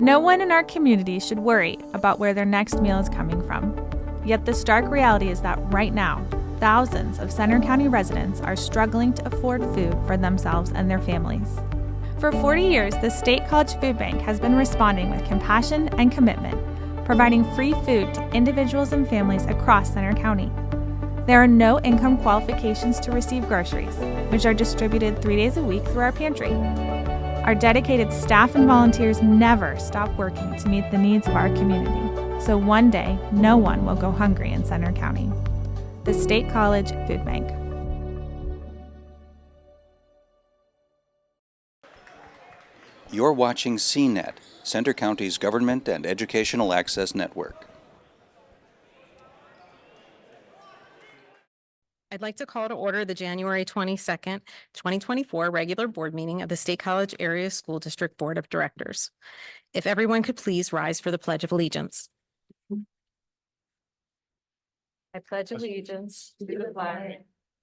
No one in our community should worry about where their next meal is coming from. Yet the stark reality is that right now, thousands of Centre County residents are struggling to afford food for themselves and their families. For 40 years, the State College Food Bank has been responding with compassion and commitment, providing free food to individuals and families across Centre County. There are no income qualifications to receive groceries, which are distributed 3 days a week through our pantry. Our dedicated staff and volunteers never stop working to meet the needs of our community, so one day, no one will go hungry in Centre County. The State College Food Bank. You're watching CNET, Centre County's Government and Educational Access Network. I'd like to call to order the January 22nd, 2024 regular board meeting of the State College Area School District Board of Directors. If everyone could please rise for the Pledge of Allegiance. I pledge allegiance to the flag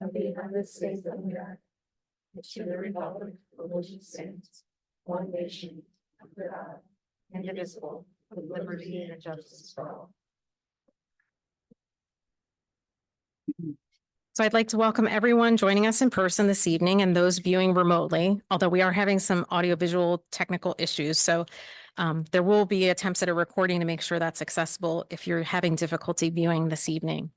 of the United States of America, and to the republic for which it stands, one nation, under God, indivisible, with liberty and justice for all. So I'd like to welcome everyone joining us in person this evening and those viewing remotely, although we are having some audiovisual technical issues. So there will be attempts at a recording to make sure that's accessible if you're having difficulty viewing this evening.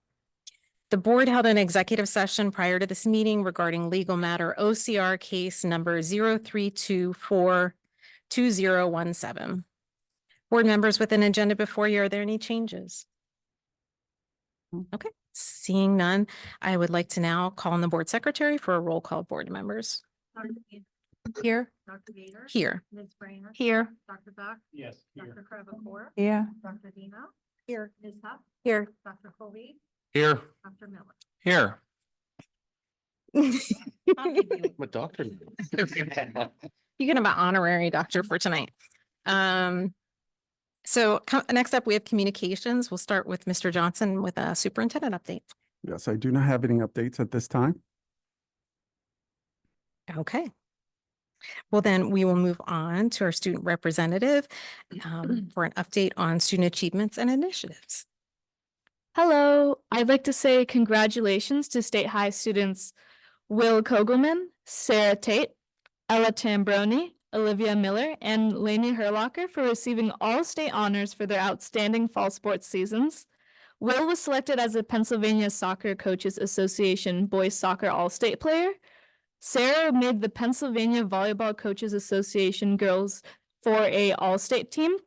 The board held an executive session prior to this meeting regarding legal matter OCR case number 03242017. Board members with an agenda before you, are there any changes? Okay. Seeing none, I would like to now call on the board secretary for a roll call of board members. Here. Dr. Gator. Here. Ms. Brainer. Here. Dr. Buck. Yes. Dr. Krabacore. Yeah. Dr. Dino. Here. Ms. Huff. Here. Dr. Colby. Here. Dr. Miller. Here. You I'm a doctor. can have an honorary doctor for tonight. So next up, we have communications. We'll start with Mr. Johnson with a superintendent update. Yes, I do not have any updates at this time. Okay. Well, then we will move on to our student representative for an update on student achievements and initiatives. Hello, I'd like to say congratulations to State High students Will Kogelman, Sarah Tate, Ella Tambroni, Olivia Miller, and Lainey Herlocker for receiving all state honors for their outstanding fall sports seasons. Will was selected as a Pennsylvania Soccer Coaches Association Boys Soccer All-State player. Sarah made the Pennsylvania Volleyball Coaches Association Girls 4A All-State team.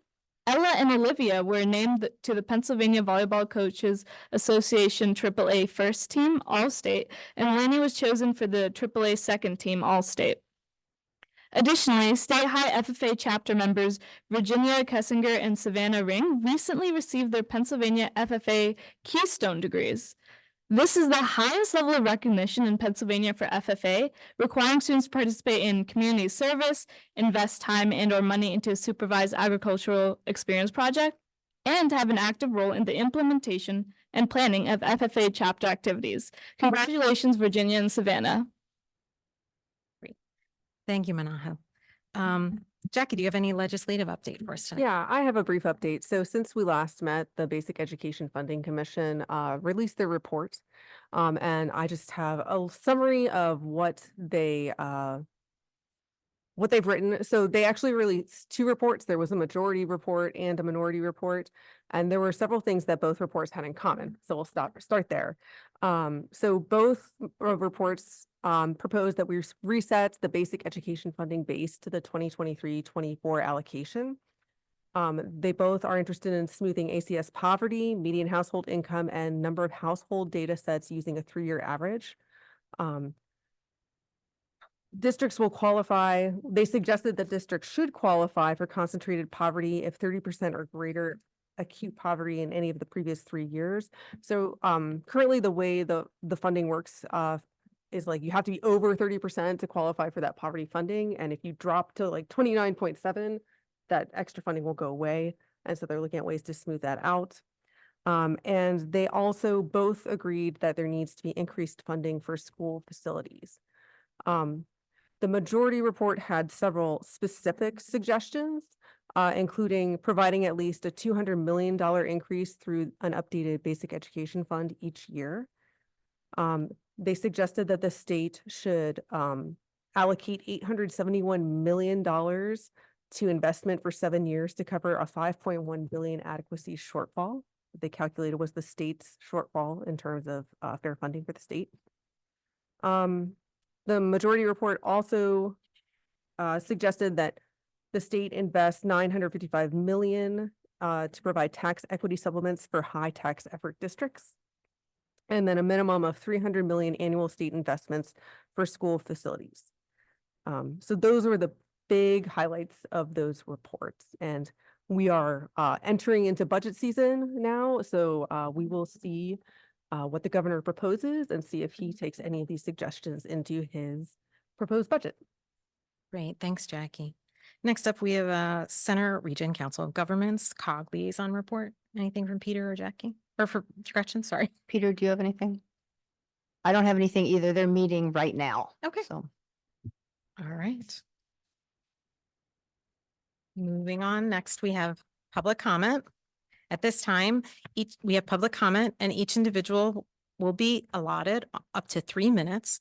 Ella and Olivia were named to the Pennsylvania Volleyball Coaches Association AAA First Team All-State, and Lainey was chosen for the AAA Second Team All-State. Additionally, State High FFA chapter members Virginia Kessinger and Savannah Ring recently received their Pennsylvania FFA Keystone degrees. This is the highest level of recognition in Pennsylvania for FFA, requiring students to participate in community service, invest time and/or money into a supervised agricultural experience project, and have an active role in the implementation and planning of FFA chapter activities. Congratulations, Virginia and Savannah. Thank you, Manaha. Jackie, do you have any legislative update for us tonight? Yeah, I have a brief update. So since we last met, the Basic Education Funding Commission released their report. And I just have a summary of what they've written. So they actually released two reports. There was a majority report and a minority report. And there were several things that both reports had in common. So we'll start there. So both reports proposed that we reset the basic education funding base to the 2023-24 allocation. They both are interested in smoothing ACS poverty, median household income, and number of household data sets using a 3-year average. Districts will qualify. They suggested that districts should qualify for concentrated poverty if 30% or greater acute poverty in any of the previous 3 years. So currently the way the funding works is like you have to be over 30% to qualify for that poverty funding. And if you drop to like 29.7, that extra funding will go away. And so they're looking at ways to smooth that out. And they also both agreed that there needs to be increased funding for school facilities. The majority report had several specific suggestions. including providing at least a $200 million increase through an updated basic education fund each year. They suggested that the state should allocate $871 million to investment for 7 years to cover a $5.1 billion adequacy shortfall. They calculated was the state's shortfall in terms of fair funding for the state. The majority report also suggested that the state invest $955 million to provide tax equity supplements for high tax effort districts, and then a minimum of $300 million annual state investments for school facilities. So those were the big highlights of those reports. And we are entering into budget season now, so we will see what the governor proposes and see if he takes any of these suggestions into his proposed budget. Great, thanks, Jackie. Next up, we have Center Region Council of Governments COG liaison report. Anything from Peter or Jackie? Or for Gretchen, sorry. Peter, do you have anything? I don't have anything either. They're meeting right now. Okay. So All right. Moving on, next we have public comment. At this time, we have public comment and each individual will be allotted up to 3 minutes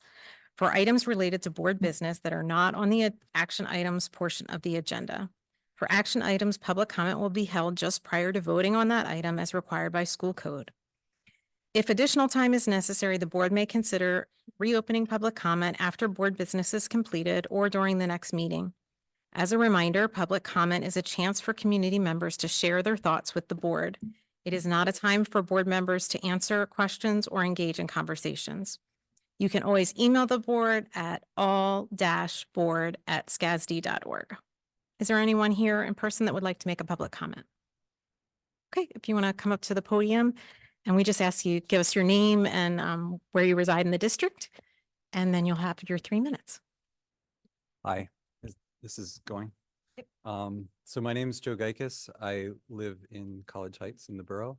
for items related to board business that are not on the action items portion of the agenda. For action items, public comment will be held just prior to voting on that item as required by school code. If additional time is necessary, the board may consider reopening public comment after board business is completed or during the next meeting. As a reminder, public comment is a chance for community members to share their thoughts with the board. It is not a time for board members to answer questions or engage in conversations. You can always email the board at all-board@scasd.org. Is there anyone here in person that would like to make a public comment? Okay, if you want to come up to the podium, and we just ask you, give us your name and where you reside in the district, and then you'll have your 3 minutes. Hi, this is going. So my name is Joe Geikis. I live in College Heights in the borough.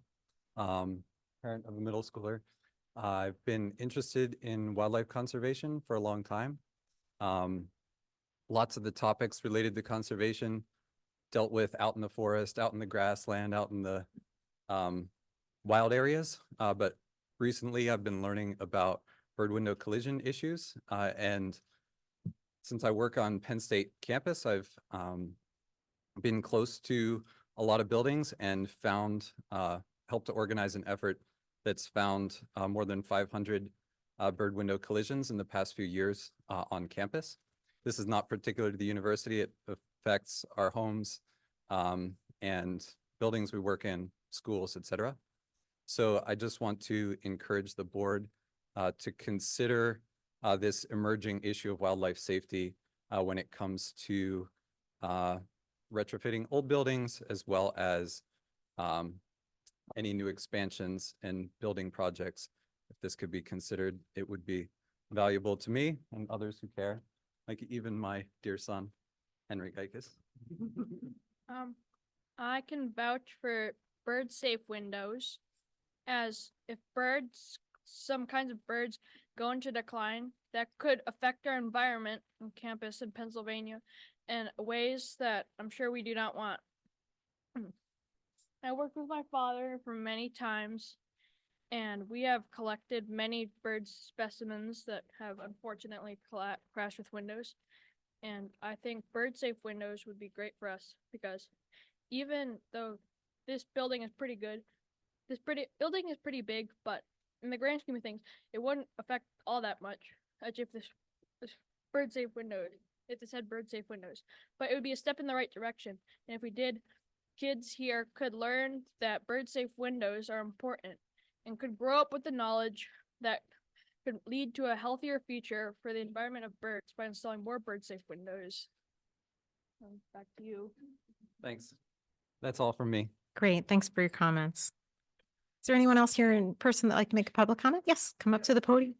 Parent of a middle schooler. I've been interested in wildlife conservation for a long time. Lots of the topics related to conservation dealt with out in the forest, out in the grassland, out in the wild areas. But recently I've been learning about bird window collision issues. And since I work on Penn State campus, I've been close to a lot of buildings and found, helped to organize an effort that's found more than 500 bird window collisions in the past few years on campus. This is not particular to the university. It affects our homes and buildings we work in, schools, etc. So I just want to encourage the board to consider this emerging issue of wildlife safety when it comes to retrofitting old buildings, as well as any new expansions and building projects. If this could be considered, it would be valuable to me and others who care, like even my dear son, Henry Geikis. I can vouch for bird safe windows, as if some kinds of birds go into decline, that could affect our environment on campus in Pennsylvania in ways that I'm sure we do not want. I worked with my father for many times, and we have collected many bird specimens that have unfortunately crashed with windows. And I think bird safe windows would be great for us, because even though this building is pretty good, building is pretty big, but in the grand scheme of things, it wouldn't affect all that much as if this bird safe windows, if this had bird safe windows. But it would be a step in the right direction. And if we did, kids here could learn that bird safe windows are important and could grow up with the knowledge that could lead to a healthier future for the environment of birds by installing more bird safe windows. Back to you. Thanks. That's all from me. Great, thanks for your comments. Is there anyone else here in person that'd like to make a public comment? Yes, come up to the podium.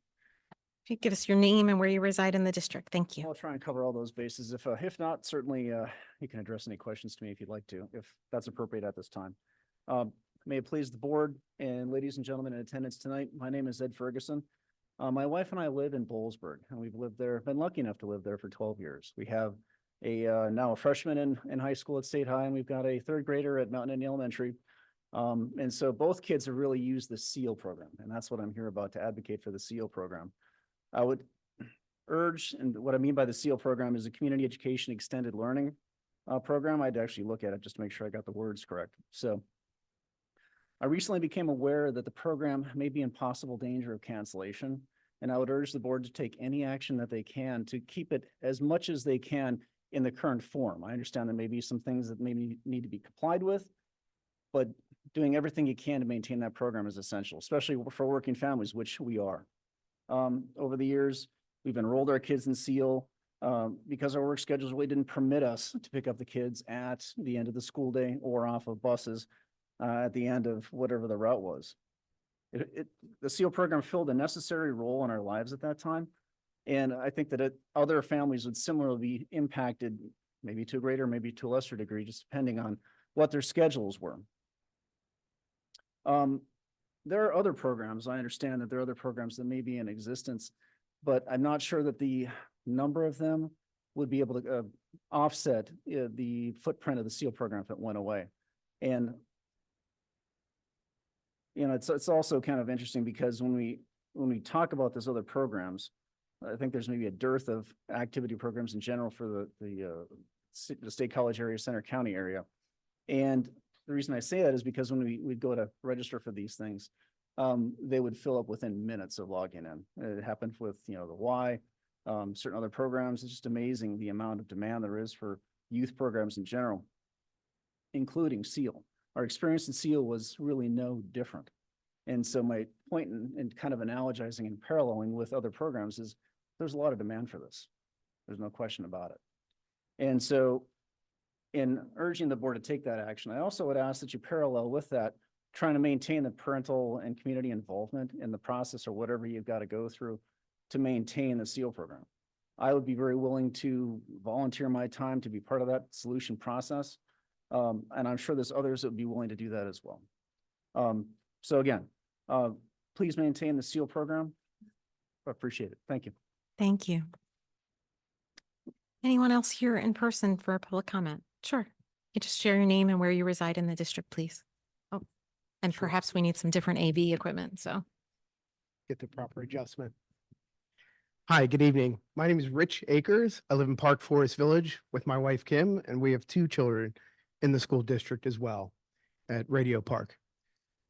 If you give us your name and where you reside in the district, thank you. I'll try and cover all those bases. If not, certainly you can address any questions to me if you'd like to, if that's appropriate at this time. May it please the board and ladies and gentlemen in attendance tonight, my name is Ed Ferguson. My wife and I live in Boalsburg, and we've lived there, been lucky enough to live there for 12 years. We have now a freshman in high school at State High, and we've got a third grader at Mountain Indian Elementary. And so both kids have really used the SEAL program, and that's what I'm here about, to advocate for the SEAL program. I would urge, and what I mean by the SEAL program is a community education extended learning program. I'd actually look at it just to make sure I got the words correct. So I recently became aware that the program may be in possible danger of cancellation, and I would urge the board to take any action that they can to keep it as much as they can in the current form. I understand there may be some things that maybe need to be complied with, but doing everything you can to maintain that program is essential, especially for working families, which we are. Over the years, we've enrolled our kids in SEAL because our work schedules really didn't permit us to pick up the kids at the end of the school day or off of buses at the end of whatever the route was. The SEAL program filled a necessary role in our lives at that time. And I think that other families would similarly be impacted, maybe to a greater, maybe to a lesser degree, just depending on what their schedules were. There are other programs. I understand that there are other programs that may be in existence, but I'm not sure that the number of them would be able to offset the footprint of the SEAL program if it went away. And it's also kind of interesting because when we talk about those other programs, I think there's maybe a dearth of activity programs in general for the State College area, Center County area. And the reason I say that is because when we'd go to register for these things, they would fill up within minutes of logging in. It happened with, the Y, certain other programs. It's just amazing the amount of demand there is for youth programs in general, including SEAL. Our experience in SEAL was really no different. And so my point in kind of analogizing and paralleling with other programs is there's a lot of demand for this. There's no question about it. And so in urging the board to take that action, I also would ask that you parallel with that, trying to maintain the parental and community involvement in the process or whatever you've got to go through to maintain the SEAL program. I would be very willing to volunteer my time to be part of that solution process. And I'm sure there's others that would be willing to do that as well. So again, please maintain the SEAL program. I appreciate it. Thank you. Thank you. Anyone else here in person for a public comment? Sure. You just share your name and where you reside in the district, please. Oh, and perhaps we need some different AV equipment, so. Get the proper adjustment. Hi, good evening. My name is Rich Akers. I live in Park Forest Village with my wife, Kim, and we have 2 children in the school district as well at Radio Park.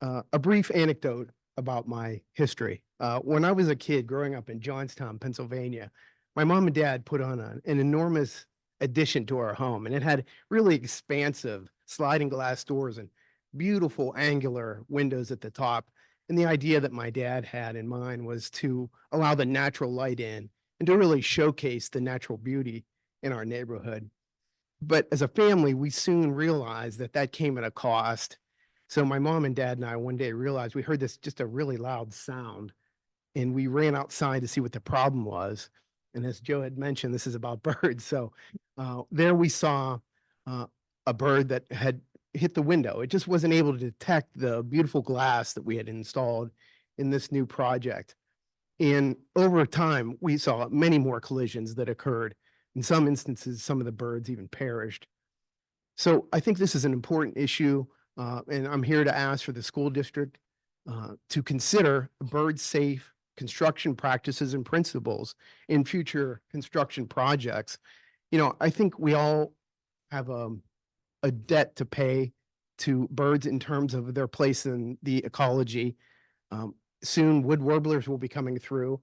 A brief anecdote about my history. When I was a kid growing up in Johnstown, Pennsylvania, my mom and dad put on an enormous addition to our home, and it had really expansive sliding glass doors and beautiful angular windows at the top. And the idea that my dad had in mind was to allow the natural light in and to really showcase the natural beauty in our neighborhood. But as a family, we soon realized that that came at a cost. So my mom and dad and I one day realized we heard this just a really loud sound, and we ran outside to see what the problem was. And as Joe had mentioned, this is about birds. So there we saw a bird that had hit the window. It just wasn't able to detect the beautiful glass that we had installed in this new project. And over time, we saw many more collisions that occurred. In some instances, some of the birds even perished. So I think this is an important issue, and I'm here to ask for the school district to consider bird-safe construction practices and principles in future construction projects. I think we all have a debt to pay to birds in terms of their place in the ecology. Soon, wood warblers will be coming through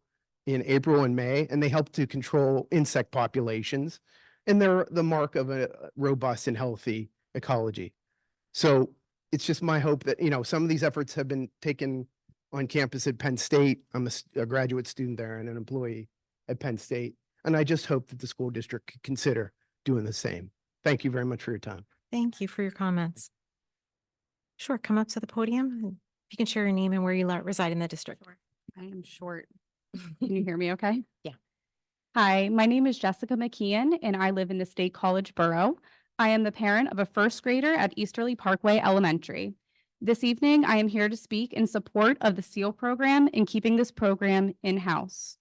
in April and May, and they help to control insect populations, and they're the mark of a robust and healthy ecology. So it's just my hope that, some of these efforts have been taken on campus at Penn State. I'm a graduate student there and an employee at Penn State, and I just hope that the school district could consider doing the same. Thank you very much for your time. Thank you for your comments. Sure, come up to the podium. If you can share your name and where you reside in the district. I am short. Can you hear me okay? Yeah. Hi, my name is Jessica McKeon, and I live in the State College borough. I am the parent of a first grader at Easterly Parkway Elementary. This evening, I am here to speak in support of the SEAL program and keeping this program in-house.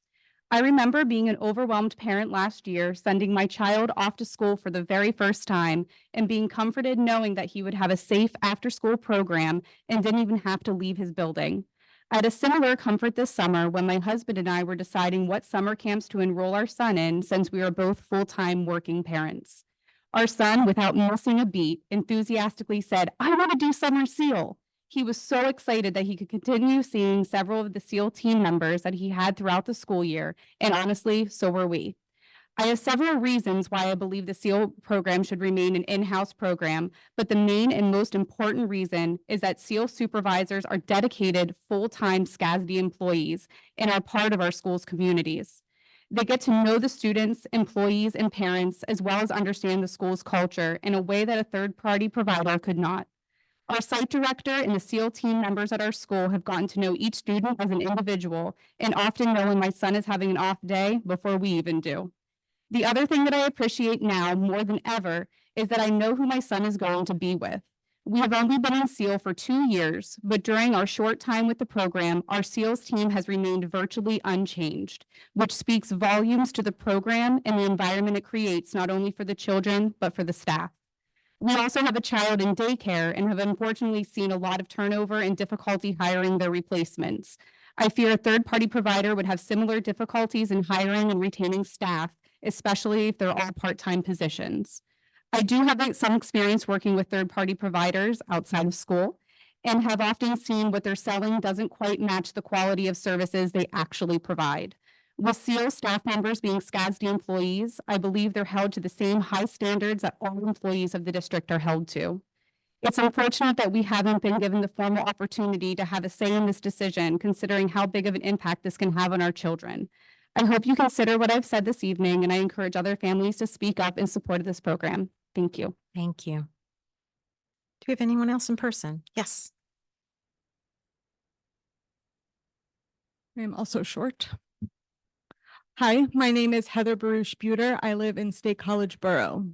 I remember being an overwhelmed parent last year, sending my child off to school for the very first time and being comforted knowing that he would have a safe after-school program and didn't even have to leave his building. I had a similar comfort this summer when my husband and I were deciding what summer camps to enroll our son in since we are both full-time working parents. Our son, without missing a beat, enthusiastically said, "I want to do summer SEAL." He was so excited that he could continue seeing several of the SEAL team members that he had throughout the school year, and honestly, so were we. I have several reasons why I believe the SEAL program should remain an in-house program, but the main and most important reason is that SEAL supervisors are dedicated full-time SCASD employees and are part of our school's communities. They get to know the students, employees, and parents, as well as understand the school's culture in a way that a third-party provider could not. Our site director and the SEAL team members at our school have gotten to know each student as an individual and often know when my son is having an off day before we even do. The other thing that I appreciate now more than ever is that I know who my son is going to be with. We have only been in SEAL for 2 years, but during our short time with the program, our SEALs team has remained virtually unchanged, which speaks volumes to the program and the environment it creates, not only for the children, but for the staff. We also have a child in daycare and have unfortunately seen a lot of turnover and difficulty hiring their replacements. I fear a third-party provider would have similar difficulties in hiring and retaining staff, especially if they're all part-time positions. I do have some experience working with third-party providers outside of school and have often seen what they're selling doesn't quite match the quality of services they actually provide. With SEAL staff members being SCASD employees, I believe they're held to the same high standards that all employees of the district are held to. It's unfortunate that we haven't been given the formal opportunity to have a say in this decision, considering how big of an impact this can have on our children. I hope you consider what I've said this evening, and I encourage other families to speak up in support of this program. Thank you. Thank you. Do we have anyone else in person? Yes. I am also short. Hi, my name is Heather Baruch Buter. I live in State College Borough.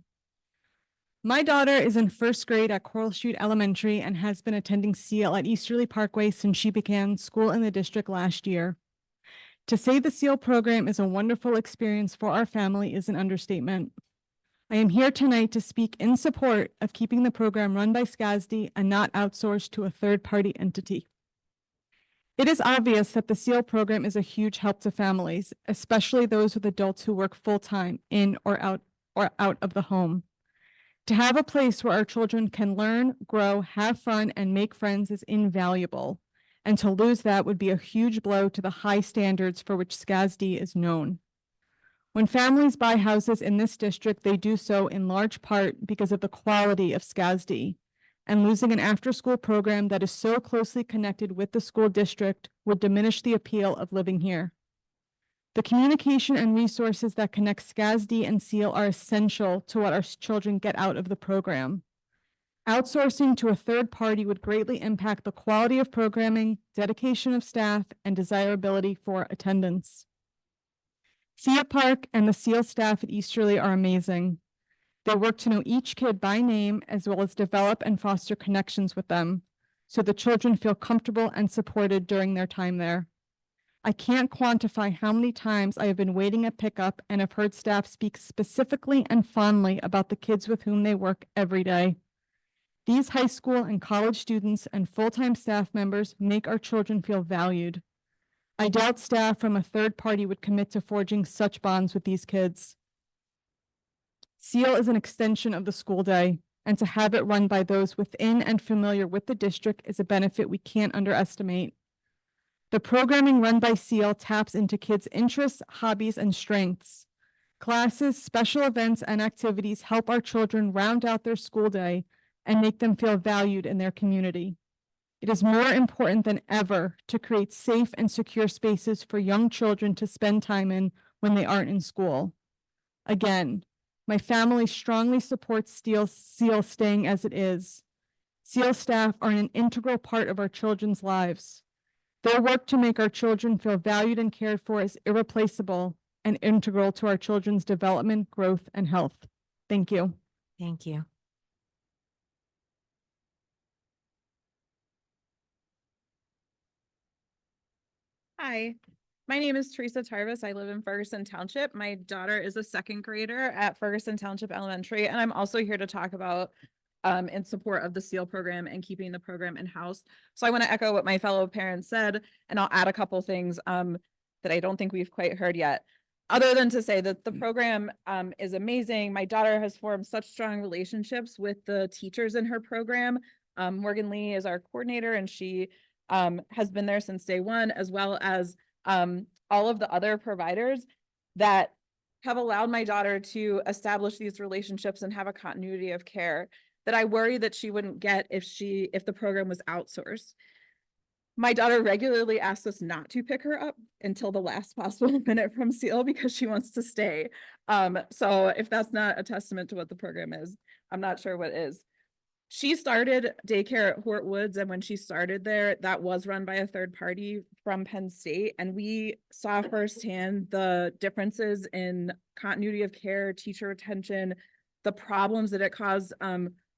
My daughter is in first grade at Coral Street Elementary and has been attending SEAL at Easterly Parkway since she began school in the district last year. To say the SEAL program is a wonderful experience for our family is an understatement. I am here tonight to speak in support of keeping the program run by SCASD and not outsourced to a third-party entity. It is obvious that the SEAL program is a huge help to families, especially those with adults who work full-time in or out of the home. To have a place where our children can learn, grow, have fun, and make friends is invaluable, and to lose that would be a huge blow to the high standards for which SCASD is known. When families buy houses in this district, they do so in large part because of the quality of SCASD, and losing an after-school program that is so closely connected with the school district would diminish the appeal of living here. The communication and resources that connect SCASD and SEAL are essential to what our children get out of the program. Outsourcing to a third party would greatly impact the quality of programming, dedication of staff, and desirability for attendance. Thea Park and the SEAL staff at Easterly are amazing. They work to know each kid by name as well as develop and foster connections with them, so the children feel comfortable and supported during their time there. I can't quantify how many times I have been waiting at pickup and have heard staff speak specifically and fondly about the kids with whom they work every day. These high school and college students and full-time staff members make our children feel valued. I doubt staff from a third party would commit to forging such bonds with these kids. SEAL is an extension of the school day, and to have it run by those within and familiar with the district is a benefit we can't underestimate. The programming run by SEAL taps into kids' interests, hobbies, and strengths. Classes, special events, and activities help our children round out their school day and make them feel valued in their community. It is more important than ever to create safe and secure spaces for young children to spend time in when they aren't in school. Again, my family strongly supports SEAL staying as it is. SEAL staff are an integral part of our children's lives. Their work to make our children feel valued and cared for is irreplaceable and integral to our children's development, growth, and health. Thank you. Thank you. Hi, My name is Teresa Tarvis. I live in Ferguson Township. My daughter is a second grader at Ferguson Township Elementary, and I'm also here to talk about in support of the SEAL program and keeping the program in-house. So I want to echo what my fellow parents said, and I'll add a couple things that I don't think we've quite heard yet. Other than to say that the program is amazing. My daughter has formed such strong relationships with the teachers in her program. Morgan Lee is our coordinator, and she has been there since day one, as well as all of the other providers that have allowed my daughter to establish these relationships and have a continuity of care that I worry that she wouldn't get if the program was outsourced. My daughter regularly asks us not to pick her up until the last possible minute from SEAL because she wants to stay. So if that's not a testament to what the program is, I'm not sure what is. She started daycare at Hort Woods, and when she started there, that was run by a third party from Penn State, and we saw firsthand the differences in continuity of care, teacher retention, the problems that it caused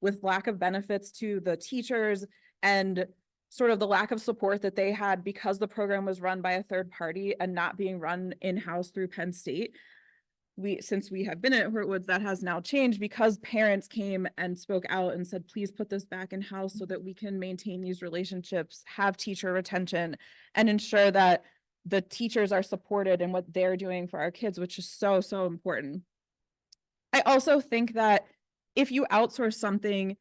with lack of benefits to the teachers, and sort of the lack of support that they had because the program was run by a third party and not being run in-house through Penn State. Since we have been at Hort Woods, that has now changed because parents came and spoke out and said, please put this back in-house so that we can maintain these relationships, have teacher retention, and ensure that the teachers are supported in what they're doing for our kids, which is so, so important. I also think that if you outsource something,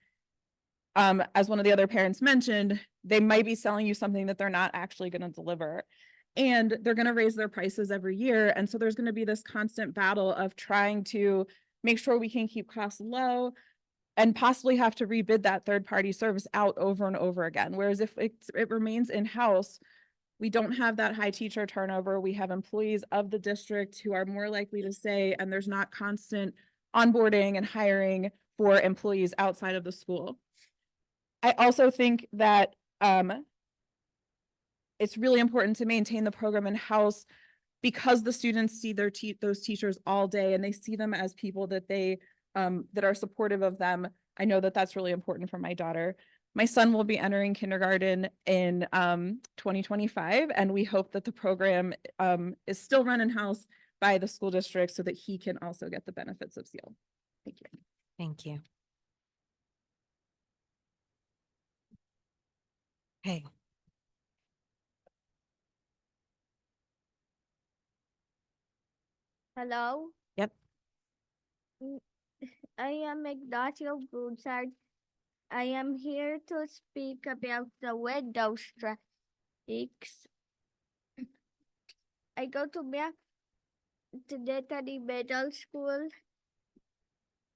as one of the other parents mentioned, they might be selling you something that they're not actually going to deliver. And they're going to raise their prices every year. And so there's going to be this constant battle of trying to make sure we can keep costs low and possibly have to rebid that third party service out over and over again. Whereas if it remains in-house, we don't have that high teacher turnover. We have employees of the district who are more likely to stay, and there's not constant onboarding and hiring for employees outside of the school. I also think that it's really important to maintain the program in-house because the students see those teachers all day and they see them as people that they that are supportive of them. I know that that's really important for my daughter. My son will be entering kindergarten in 2025, and we hope that the program is still run in-house by the school district so that he can also get the benefits of SEAL. Thank you. Thank you. Hey. Hello. Yep. I am Ignacio Broussard. I am here to speak about the window strikes. I go to Dittany Middle School,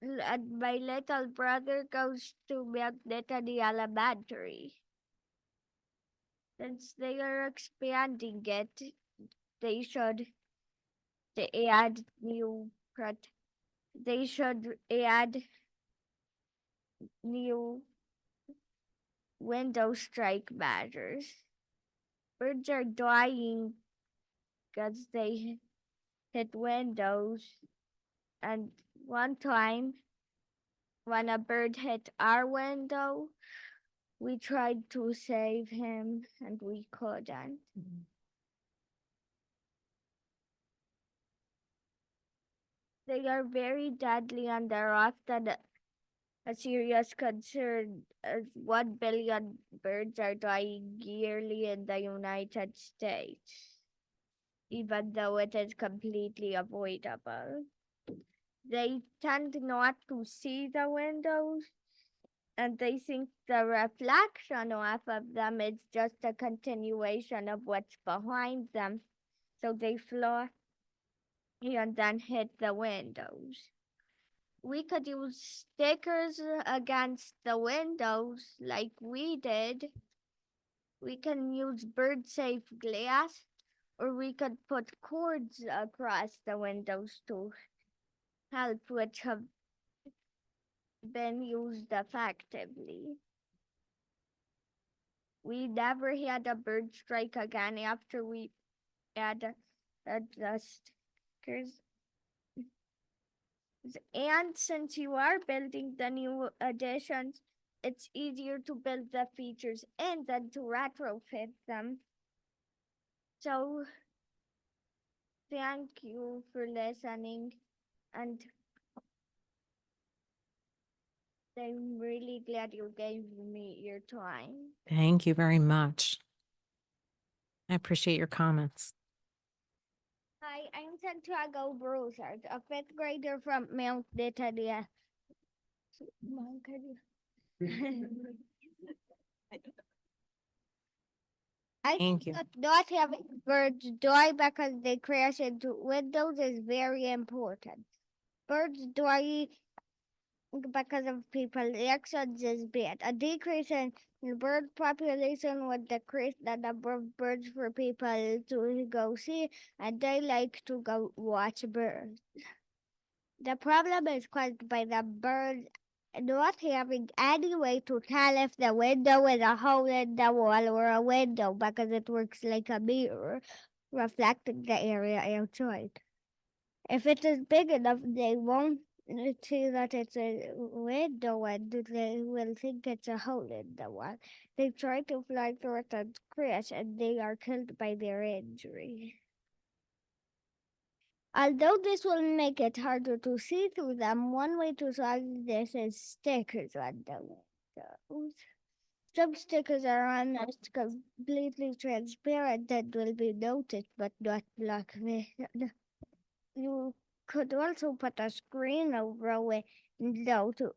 and my little brother goes to Mount Dittany Elementary. Since they are expanding it, they should add new window strike measures. Birds are dying because they hit windows. And one time, when a bird hit our window, we tried to save him and we couldn't. They are very deadly and are often a serious concern as 1 billion birds are dying yearly in the United States, even though it is completely avoidable. They tend not to see the windows, and they think the reflection off of them is just a continuation of what's behind them, so they fly and then hit the windows. We could use stickers against the windows like we did. We can use bird-safe glass, or we could put cords across the windows to help, which have been used effectively. We never had a bird strike again after we added the stickers. And since you are building the new additions, it's easier to build the features in than to retrofit them. So thank you for listening, and I'm really glad you gave me your time. Thank you very much. I appreciate your comments. Hi, I'm Santiago Broussard, a fifth grader from Mount Detalia. I Thank think you. that not having birds die because they crash into windows is very important. Birds die because of people's actions is bad. A decrease in bird population would decrease the number of birds for people to go see, and they like to go watch birds. The problem is caused by the birds not having any way to tell if the window is a hole in the wall or a window because it works like a mirror, reflecting the area outside. If it is big enough, they won't see that it's a window and they will think it's a hole in the wall. They try to fly through it and crash, and they are killed by their injury. Although this will make it harder to see through them, one way to solve this is stickers on the windows. Some stickers are almost completely transparent and will be noticed but not block vision. You could also put a screen over a window to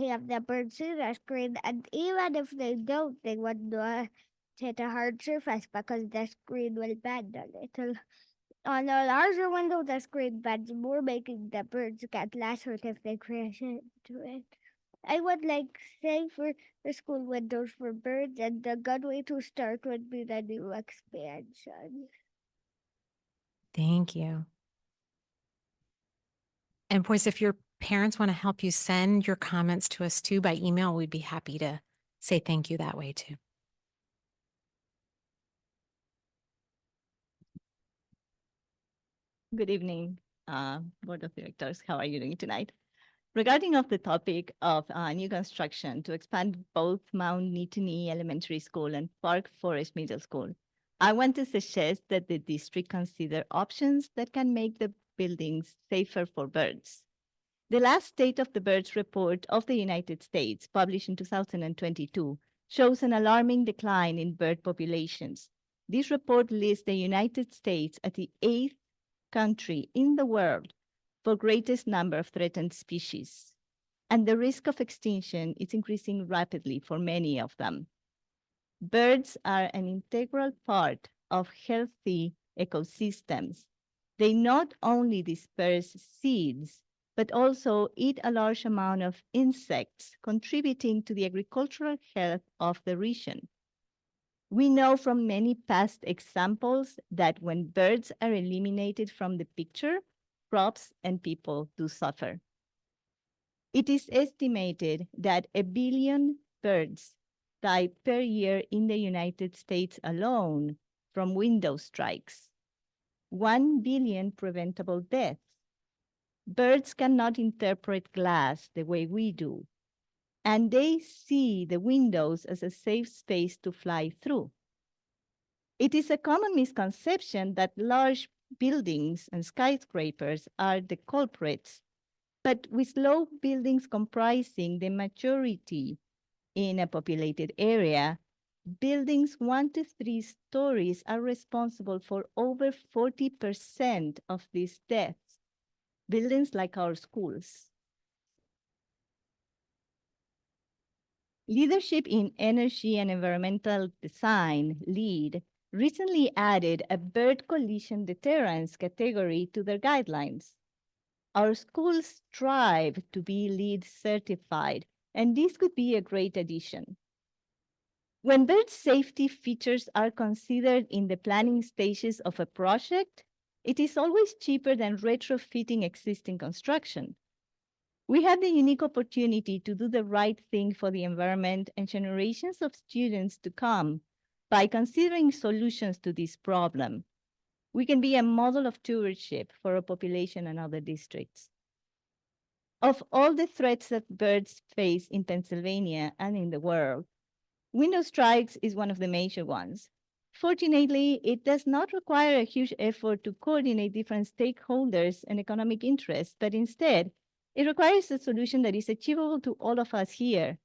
have the birds see the screen, and even if they don't, they would not hit a hard surface because the screen will bend a little. On a larger window, the screen bends more, making the birds get less hurt if they crash into it. I would like safer school windows for birds, and the good way to start would be the new expansion. Thank you. And boys, if your parents want to help you send your comments to us too by email, we'd be happy to say thank you that way too. Good evening, Board of Directors. How are you doing tonight? Regarding of the topic of new construction to expand both Mount Nittany Elementary School and Park Forest Middle School, I want to suggest that the district consider options that can make the buildings safer for birds. The last State of the Birds report of the United States, published in 2022, shows an alarming decline in bird populations. This report lists the United States at the 8th country in the world for greatest number of threatened species, and the risk of extinction is increasing rapidly for many of them. Birds are an integral part of healthy ecosystems. They not only disperse seeds, but also eat a large amount of insects, contributing to the agricultural health of the region. We know from many past examples that when birds are eliminated from the picture, crops and people do suffer. It is estimated that 1 billion birds die per year in the United States alone from window strikes. 1 billion preventable deaths. Birds cannot interpret glass the way we do, and they see the windows as a safe space to fly through. It is a common misconception that large buildings and skyscrapers are the culprits, but with low buildings comprising the majority in a populated area, buildings 1 to 3 stories are responsible for over 40% of these deaths. Buildings like our schools. Leadership in Energy and Environmental Design, LEED, recently added a bird collision deterrence category to their guidelines. Our schools strive to be LEED certified, and this could be a great addition. When bird safety features are considered in the planning stages of a project, it is always cheaper than retrofitting existing construction. We have the unique opportunity to do the right thing for the environment and generations of students to come by considering solutions to this problem. We can be a model of stewardship for our population and other districts. Of all the threats that birds face in Pennsylvania and in the world, window strikes is one of the major ones. Fortunately, it does not require a huge effort to coordinate different stakeholders and economic interests, but instead, it requires a solution that is achievable to all of us here.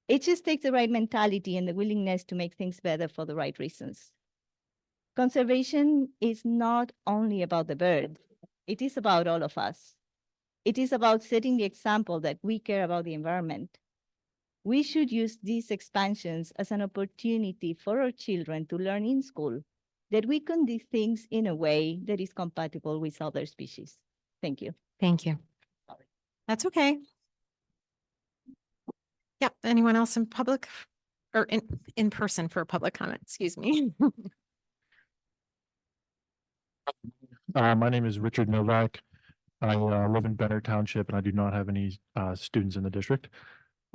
It just takes the right mentality and the willingness to make things better for the right reasons. Conservation is not only about the birds, it is about all of us. It is about setting the example that we care about the environment. We should use these expansions as an opportunity for our children to learn in school that we can do things in a way that is compatible with other species. Thank you. Thank you. That's okay. Yeah, anyone else in public or in person for a public comment? Excuse me. My name is Richard Novak. I live in Benner Township and I do not have any students in the district.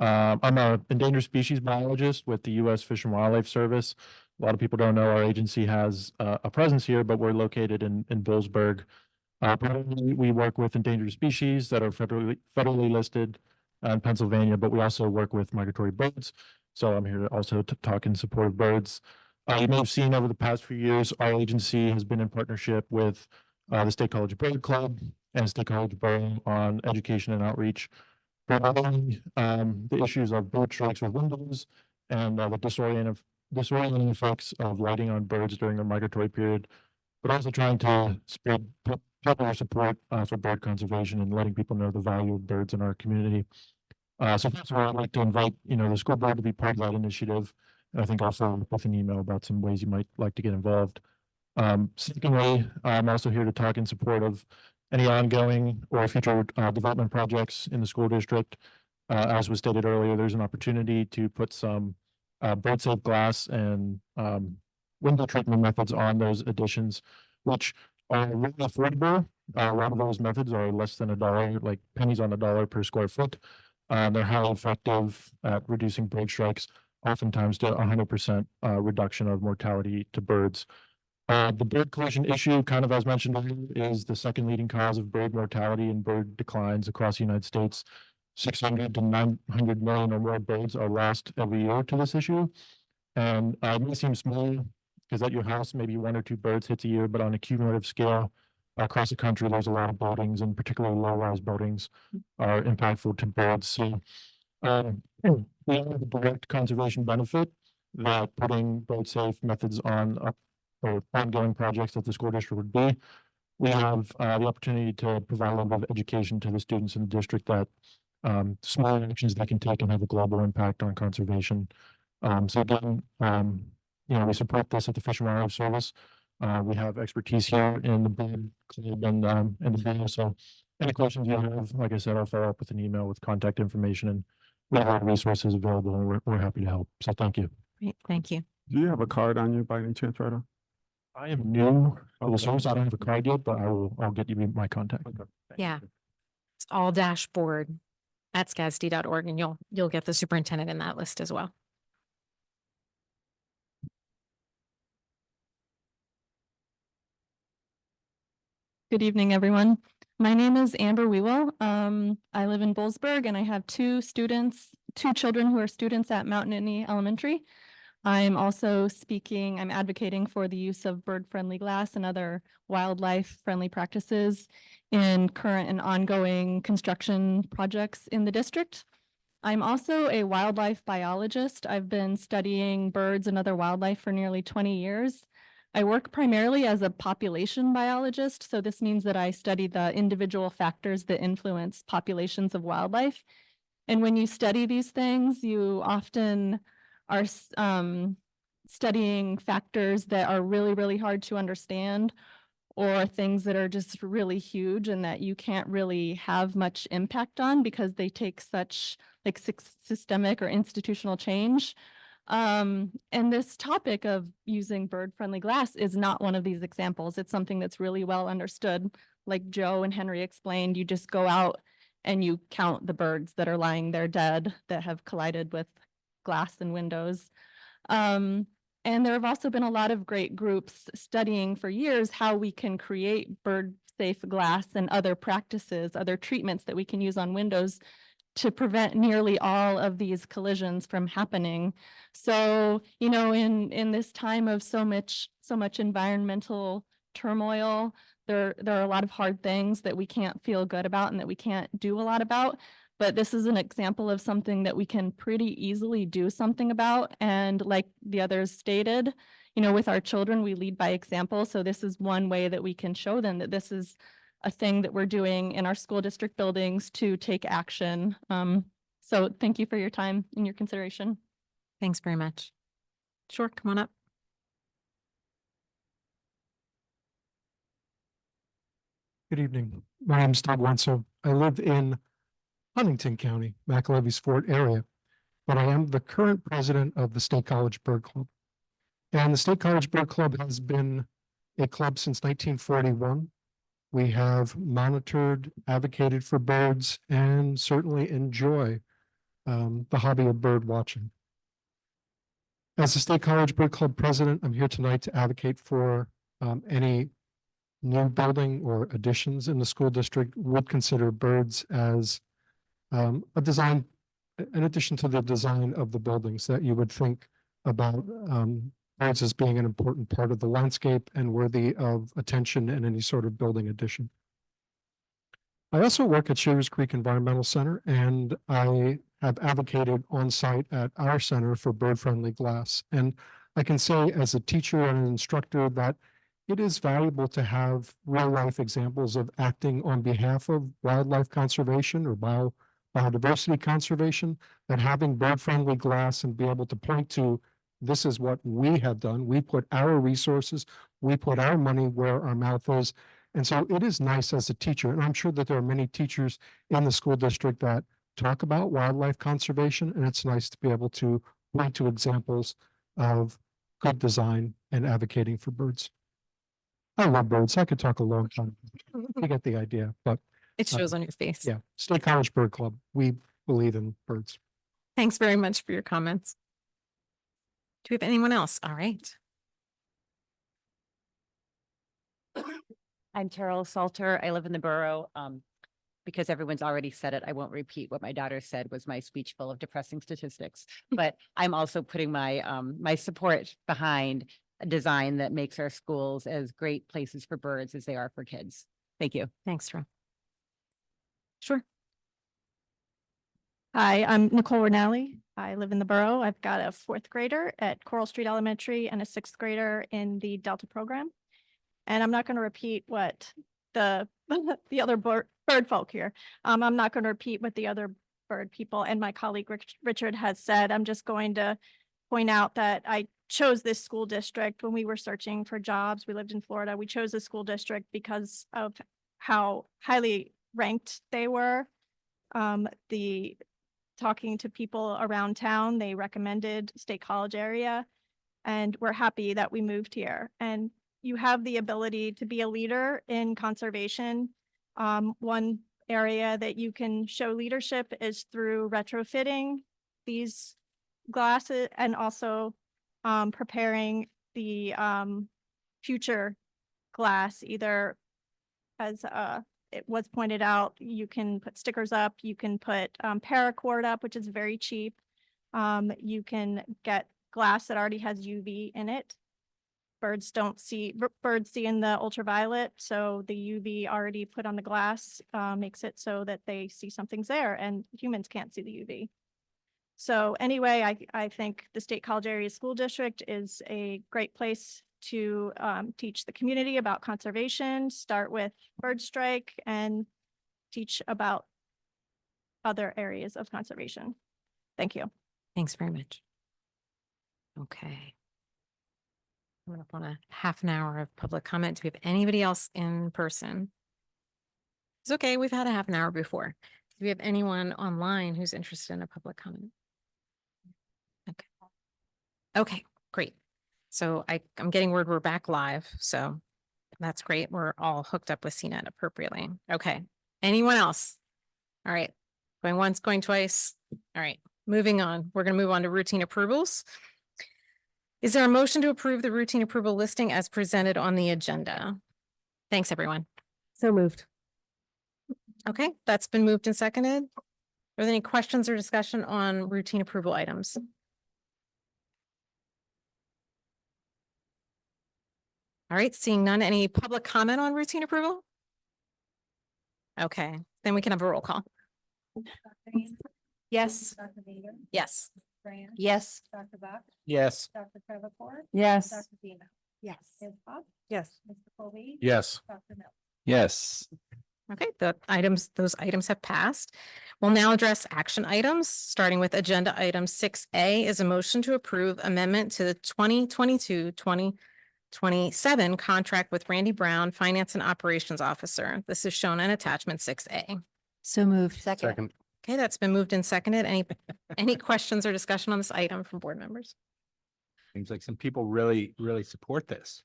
I'm a endangered species biologist with the U.S. Fish and Wildlife Service. A lot of people don't know our agency has a presence here, but we're located in Boalsburg. Primarily, we work with endangered species that are federally listed in Pennsylvania, but we also work with migratory birds. So I'm here also to talk in support of birds. You may have seen over the past few years, our agency has been in partnership with the State College Bird Club and State College Borough on education and outreach. Primarily, the issues of bird strikes with windows and the disorienting effects of lighting on birds during their migratory period, but also trying to spread popular support for bird conservation and letting people know the value of birds in our community. So first of all, I'd like to invite, the school board to be part of that initiative. And I think I'll follow up with an email about some ways you might like to get involved. Secondly, I'm also here to talk in support of any ongoing or future development projects in the school district. As was stated earlier, there's an opportunity to put some bird safe glass and window treatment methods on those additions, which are really affordable. A lot of those methods are less than $1, like pennies on the dollar per square foot. They're highly effective at reducing bird strikes, oftentimes to 100% reduction of mortality to birds. The bird collision issue, kind of as mentioned earlier, is the second leading cause of bird mortality and bird declines across the United States. 600 to 900 million or more birds are lost every year to this issue. And it may seem small because at your house, maybe 1 or 2 birds hits a year, but on a cumulative scale across the country, there's a lot of buildings, and particularly low-rise buildings are impactful to birds. So we have a direct conservation benefit that putting bird safe methods on or ongoing projects that the school district would be. We have the opportunity to provide a little bit of education to the students in the district that small actions they can take and have a global impact on conservation. So again, we support this at the Fish and Wildlife Service. We have expertise here in the bird club and the bureau. So any questions you have, like I said, I'll follow up with an email with contact information, and we have all the resources available, and we're happy to help. So thank you. Great, thank you. Do you have a card on you by any chance, Rhoda? I am new to the service. I don't have a card yet, but I'll get you my contact. Yeah. It's all dashboard at SCASD.org, and you'll get the superintendent in that list as well. Good evening, everyone. My name is Amber Wewell. I live in Boalsburg, and I have two children who are students at Mount Nittany Elementary. I'm also I'm advocating for the use of bird-friendly glass and other wildlife-friendly practices in current and ongoing construction projects in the district. I'm also a wildlife biologist. I've been studying birds and other wildlife for nearly 20 years. I work primarily as a population biologist, so this means that I study the individual factors that influence populations of wildlife. And when you study these things, you often are studying factors that are really, really hard to understand, or things that are just really huge and that you can't really have much impact on because they take such systemic or institutional change. And this topic of using bird-friendly glass is not one of these examples. It's something that's really well understood. Like Joe and Henry explained, you just go out and you count the birds that are lying there dead that have collided with glass and windows. And there have also been a lot of great groups studying for years how we can create bird-safe glass and other practices, other treatments that we can use on windows to prevent nearly all of these collisions from happening. So, you know, in this time of so much environmental turmoil, there are a lot of hard things that we can't feel good about and that we can't do a lot about. But this is an example of something that we can pretty easily do something about. And like the others stated, you know, with our children, we lead by example. So this is one way that we can show them that this is a thing that we're doing in our school district buildings to take action. So thank you for your time and your consideration. Thanks very much. Sure, come on up. Good evening. My name is Doug Wenzel. I live in Huntington County, McAlevy's Fort area, but I am the current president of the State College Bird Club. And the State College Bird Club has been a club since 1941. We have monitored, advocated for birds, and certainly enjoy the hobby of bird watching. As the State College Bird Club president, I'm here tonight to advocate for any new building or additions in the school district would consider birds as a design, in addition to the design of the buildings, that you would think about birds as being an important part of the landscape and worthy of attention in any sort of building addition. I also work at Shavers Creek Environmental Center, and I have advocated on site at our center for bird-friendly glass. And I can say as a teacher and an instructor that it is valuable to have real-life examples of acting on behalf of wildlife conservation or biodiversity conservation, that having bird-friendly glass and be able to point to this is what we have done. We put our resources, we put our money where our mouth is. And so it is nice as a teacher, and I'm sure that there are many teachers in the school district that talk about wildlife conservation, and it's nice to be able to point to examples of good design and advocating for birds. I love birds. I could talk a long time. You get the idea, but It shows on your face. yeah, State College Bird Club. We believe in birds. Thanks very much for your comments. Do we have anyone else? All right. I'm Terrell Salter. I live in the borough. Because everyone's already said it, I won't repeat what my daughter said was my speech full of depressing statistics. But I'm also putting my my support behind a design that makes our schools as great places for birds as they are for kids. Thank you. Thanks, Terrell. Sure. Hi, I'm Nicole Rinaldi. I live in the borough. I've got a 4th grader at Coral Street Elementary and a 6th grader in the Delta program. And I'm not going to repeat what the other bird folk here. I'm not going to repeat what the other bird people and my colleague Richard has said. I'm just going to point out that I chose this school district when we were searching for jobs. We lived in Florida. We chose this school district because of how highly ranked they were. Talking to people around town, they recommended State College area, and we're happy that we moved here. And you have the ability to be a leader in conservation. One area that you can show leadership is through retrofitting these glasses and also preparing the future glass, either as it was pointed out, you can put stickers up, you can put paracord up, which is very cheap. You can get glass that already has UV in it. Birds see in the ultraviolet, so the UV already put on the glass makes it so that they see something's there, and humans can't see the UV. So anyway, I think the State College Area School District is a great place to teach the community about conservation, start with bird strike, and teach about other areas of conservation. Thank you. Thanks very much. Okay. Coming up on a half an hour of public comment. Do we have anybody else in person? It's okay. We've had a half an hour before. Do we have anyone online who's interested in a public comment? Okay. Okay, great. So I'm getting word we're back live. So that's great. We're all hooked up with CNET appropriately. Okay. Anyone else? All right. Going once, going twice. All right. Moving on. We're going to move on to routine approvals. Is there a motion to approve the routine approval listing as presented on the agenda? Thanks, everyone. So moved. Okay, that's been moved and seconded. Are there any questions or discussion on routine approval items? All right, seeing none, any public comment on routine approval? Okay, then we can have a roll call. Yes. Yes. Yes. Dr. Buck? Yes. Dr. Trevor? Yes. Dr. Dino? Yes. Ms. Pop? Yes. Mr. Colby? Yes. Dr. Miller? Yes. Okay, those items have passed. We'll now address action items, starting with agenda item 6A is a motion to approve amendment to the 2022-2027 contract with Randy Brown, Finance and Operations Officer. This is shown in attachment 6A. So moved. Second. Okay, that's been moved and seconded. Any questions or discussion on this item from board members? Seems like some people really, really support this.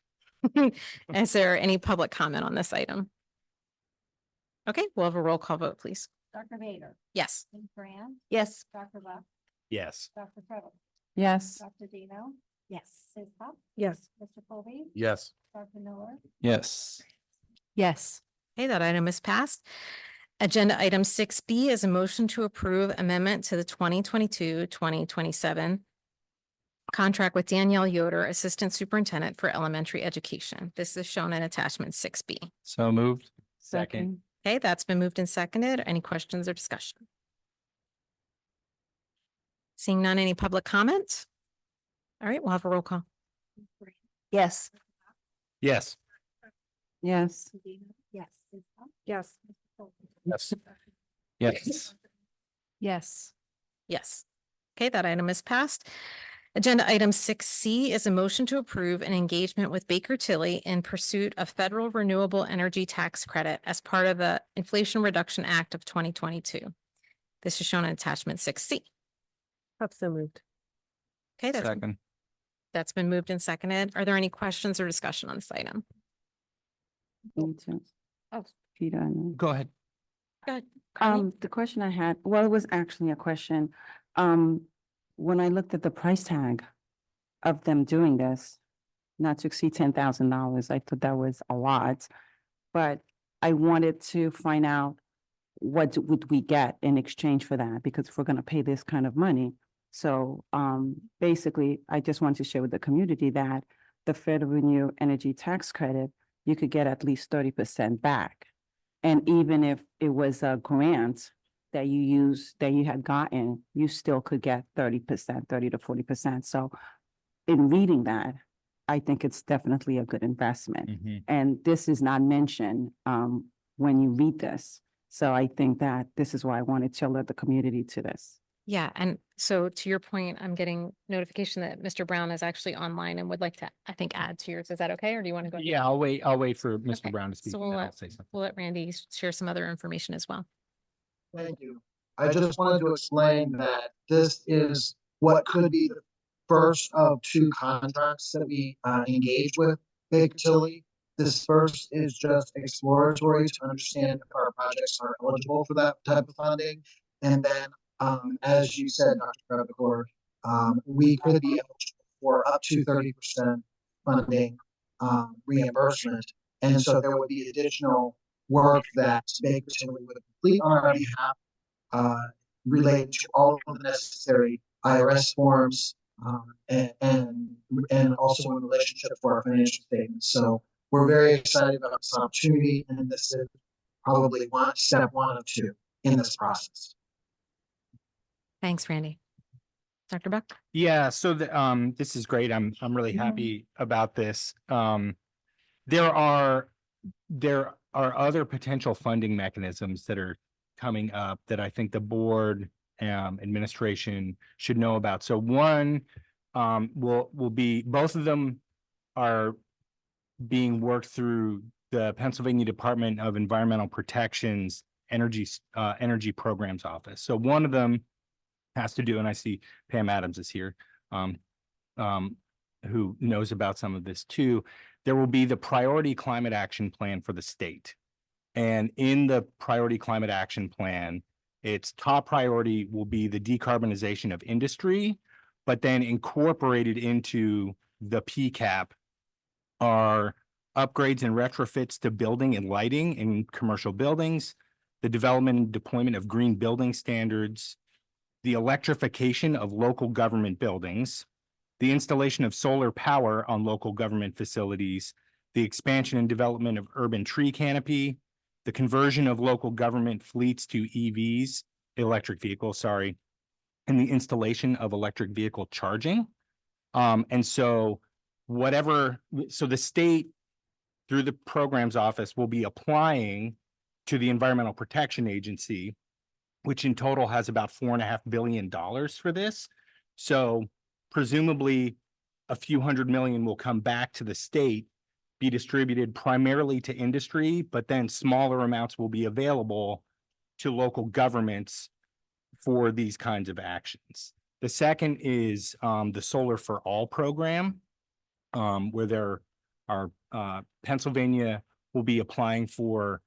Is there any public comment on this item? Okay, we'll have a roll call vote, please. Dr. Vader? Yes. Ms. Brand? Yes. Dr. Buck? Yes. Dr. Trevor? Yes. Dr. Dino? Yes. Ms. Pop? Yes. Mr. Colby? Yes. Dr. Miller? Yes. Yes. Okay, that item is passed. Agenda item 6B is a motion to approve amendment to the 2022-2027 contract with Danielle Yoder, Assistant Superintendent for Elementary Education. This is shown in attachment 6B. So moved. Second. Okay, that's been moved and seconded. Any questions or discussion? Seeing none, any public comment? All right, we'll have a roll call. Yes. Yes. Yes. Dr. Dino? Yes. Ms. Pop? Yes. Mr. Colby? Yes. Yes. Yes. Yes. Okay, that item is passed. Agenda item 6C is a motion to approve an engagement with Baker Tilly in pursuit of federal renewable energy tax credit as part of the Inflation Reduction Act of 2022. This is shown in attachment 6C. So moved. Okay, Second. that's been moved and seconded. Are there any questions or discussion on this item? Oh. Peter. Go ahead. Go ahead. Carly? The question I had, well, it was actually a question. When I looked at the price tag of them doing this, not to exceed $10,000, I thought that was a lot. But I wanted to find out what would we get in exchange for that, because if we're gonna pay this kind of money. So, basically, I just want to share with the community that the federal renew energy tax credit, you could get at least 30% back. And even if it was a grant that you had gotten, you still could get 30%, 30 to 40%. So in reading that, I think it's definitely a good investment. And this is not mentioned when you read this. So I think that this is why I wanted to alert the community to this. Yeah, and so to your point, I'm getting notification that Mr. Brown is actually online and would like to, I think, add to yours. Is that okay? Or do you want to go? Yeah, I'll wait for Okay, Mr. Brown to speak. So and then I'll say something. we'll let Randy share some other information as well. Thank you. I just wanted to explain that this is what could be the first of two contracts that we engage with Baker Tilly. This first is just exploratory to understand if our projects are eligible for that type of funding. And then, as you said, Dr. Trevor, we could be eligible for up to 30% funding reimbursement. And so there would be additional work that Baker Tilly would complete on our behalf related to all of the necessary IRS forms and also in relationship to our financial statements. So we're very excited about this opportunity, and this is probably step one of two in this process. Thanks, Randy. Dr. Buck? Yeah, so this is great. I'm really happy about this. There are other potential funding mechanisms that are coming up that I think the board administration should know about. So one will be, both of them are being worked through the Pennsylvania Department of Environmental Protection's Energy Programs Office. So one of them has to do, and I see Pam Adams is here, who knows about some of this too. There will be the Priority Climate Action Plan for the state. And in the Priority Climate Action Plan, its top priority will be the decarbonization of industry, but then incorporated into the PCAP are upgrades and retrofits to building and lighting in commercial buildings, the development and deployment of green building standards, the electrification of local government buildings, the installation of solar power on local government facilities, the expansion and development of urban tree canopy, the conversion of local government fleets to EVs, electric vehicles, sorry, and the installation of electric vehicle charging. And so so the state through the programs office will be applying to the Environmental Protection Agency, which in total has about $4.5 billion for this. So presumably a few hundred million will come back to the state, be distributed primarily to industry, but then smaller amounts will be available to local governments for these kinds of actions. The second is the Solar for All program, where there are Pennsylvania will be applying for,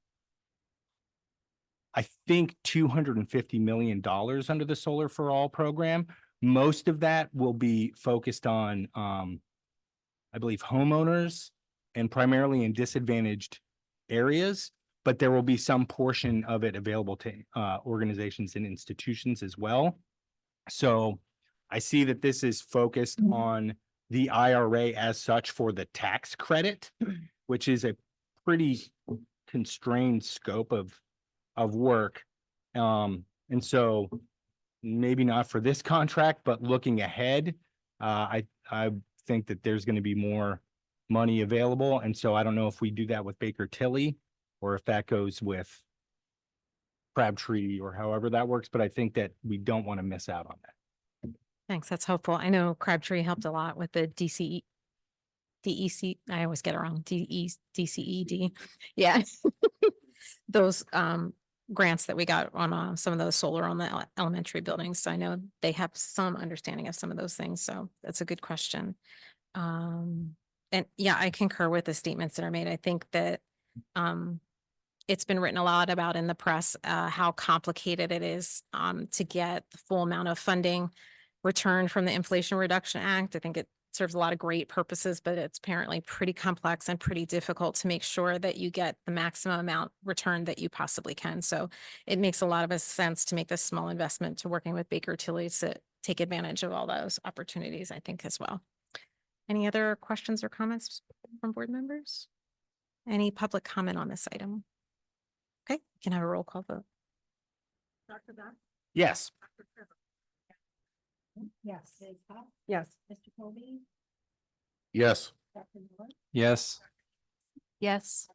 I think, $250 million under the Solar for All program. Most of that will be focused on, I believe, homeowners and primarily in disadvantaged areas, but there will be some portion of it available to organizations and institutions as well. So I see that this is focused on the IRA as such for the tax credit, which is a pretty constrained scope of work. And so maybe not for this contract, but looking ahead, I think that there's going to be more money available. And so I don't know if we do that with Baker Tilly or if that goes with Crabtree or however that works, but I think that we don't want to miss out on that. Thanks, that's helpful. I know Crabtree helped a lot with the DEC, I always get it wrong, DCED. Yeah. Those grants that we got on some of those solar on the elementary buildings. So I know they have some understanding of some of those things. So that's a good question. And yeah, I concur with the statements that are made. I think that it's been written a lot about in the press, how complicated it is to get the full amount of funding returned from the Inflation Reduction Act. I think it serves a lot of great purposes, but it's apparently pretty complex and pretty difficult to make sure that you get the maximum amount returned that you possibly can. So it makes a lot of sense to make this small investment to working with Baker Tilly to take advantage of all those opportunities, I think, as well. Any other questions or comments from board members? Any public comment on this item? Okay, you can have a roll call vote. Dr. Beth? Yes. Dr. Trevor? Yes. Ms. Pop? Yes. Mr. Colby? Yes. Dr. Miller? Yes. Yes.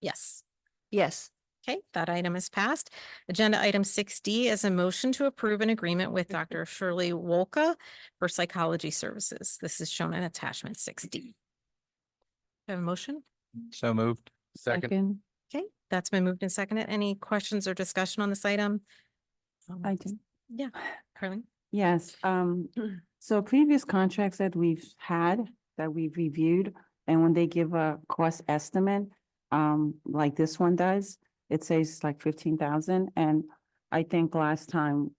Yes. Yes. Okay, that item is passed. Agenda item 6D is a motion to approve an agreement with Dr. Shirley Wolka for psychology services. This is shown in attachment 6D. Have a motion? So moved. Second. Okay, that's been moved and seconded. Any questions or discussion on this item? I do. Yeah, Carly? Yes, so previous contracts that we've had, that we've reviewed, and when they give a cost estimate, like this one does, it says like 15,000, and I think last time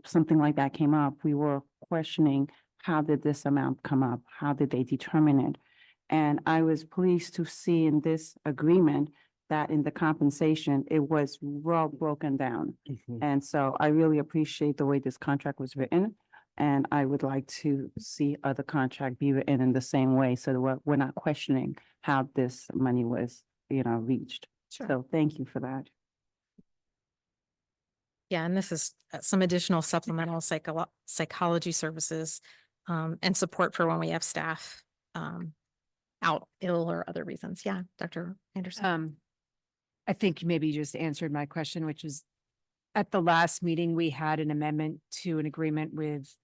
something like that came up, we were questioning, how did this amount come up? How did they determine it? And I was pleased to see in this agreement that in the compensation, it was well broken down. And so I really appreciate the way this contract was written. And I would like to see other contract be written in the same way so that we're not questioning how this money was, reached. Sure. So thank you for that. Yeah, and this is some additional supplemental psychology services and support for when we have staff out ill or other reasons. Yeah, Dr. Anderson. I think maybe you just answered my question, which is at the last meeting, we had an amendment to an agreement with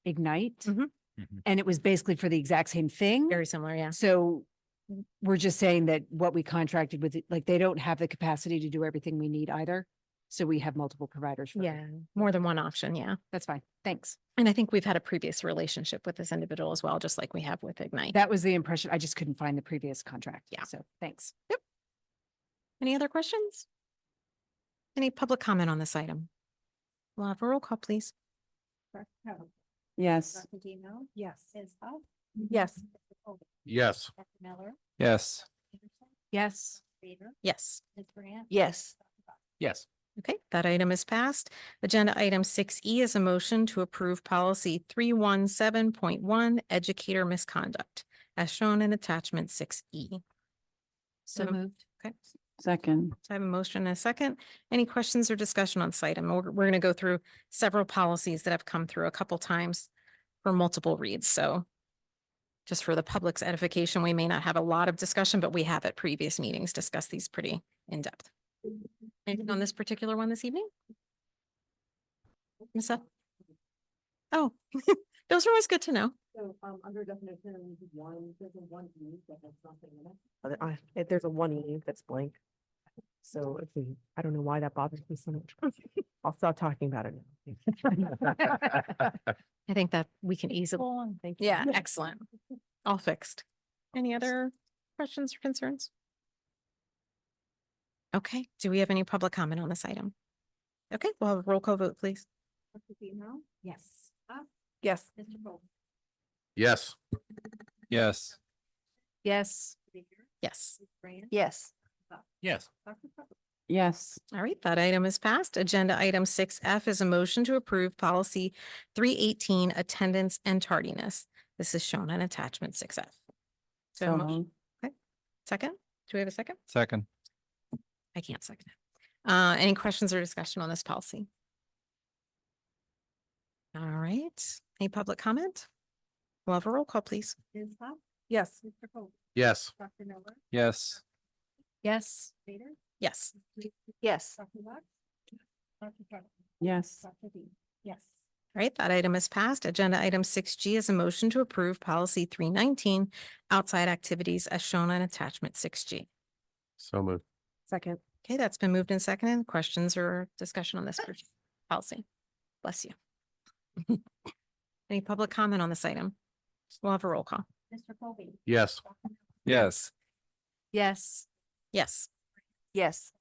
Ignite. And it was basically for the exact same thing. Very similar, yeah. So we're just saying that what we contracted with, like, they don't have the capacity to do everything we need either. So we have multiple providers. For Yeah, more than one option, yeah. That's fine. Thanks. And I think we've had a previous relationship with this individual as well, just like we have with Ignite. That was the impression. I just couldn't find the previous contract. Yeah. So thanks. Yep. Any other questions? Any public comment on this item? We'll have a roll call, please. Dr. Trevor? Yes. Dr. Dino? Yes. Ms. Pop? Yes. Mr. Colby? Yes. Dr. Miller? Yes. Anderson? Yes. Yes. Yes. Yes. Okay, that item is passed. Agenda item 6E is a motion to approve policy 317.1 educator misconduct as shown in attachment 6E. So moved. Okay, Second. so I have a motion and a second. Any questions or discussion on this item? We're going to go through several policies that have come through a couple times for multiple reads. So just for the public's edification, we may not have a lot of discussion, but we have at previous meetings discussed these pretty in depth. Anything on this particular one this evening? Miss Seth? Oh, those are always good to know. So, under definition, there's a one E that has nothing in it. There's a one E that's blank. So if we, I don't know why that bothers me so much. I'll stop talking about it now. I think that we can easily. Thank you. Yeah, excellent. All fixed. Any other questions or concerns? Okay, do we have any public comment on this item? Okay, we'll have a roll call vote, please. Yes. Yes. Yes. Yes. Yes. Yes. Yes. Yes. Yes. All right, that item is passed. Agenda item 6F is a motion to approve policy 318 attendance and tardiness. This is shown in attachment 6F. So, So a motion. moved. Okay, second? Do we have a second? Second. I can't second it. Any questions or discussion on this policy? All right, any public comment? We'll have a roll call, please. Yes. Yes. Yes. Yes. Yes. Yes. Yes. Yes. All right, that item is passed. Agenda item 6G is a motion to approve policy 319 outside activities as shown on attachment 6G. So moved. Second. Okay, that's been moved and seconded. Questions or discussion on this policy? Bless you. Any public comment on this item? We'll have a roll call. Mr. Colby. Yes. Yes. Yes. Yes. Yes.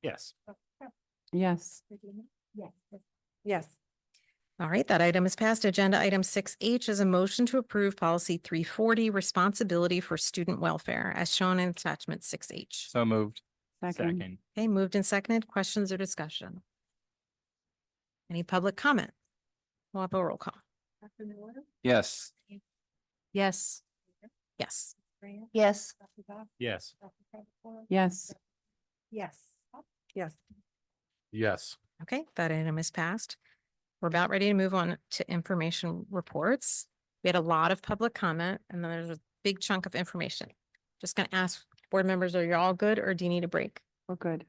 Yes. Yes. Yes. Yes. All right, that item is passed. Agenda item 6H is a motion to approve policy 340 responsibility for student welfare as shown in attachment 6H. So moved. Second. Okay, moved and seconded. Questions or discussion? Any public comment? We'll have a roll call. Yes. Yes. Yes. Yes. Yes. Yes. Yes. Yes. Yes. Okay, that item is passed. We're about ready to move on to information reports. We had a lot of public comment and then there's a big chunk of information. Just gonna ask board members, are you all good or do you need a break? We're good.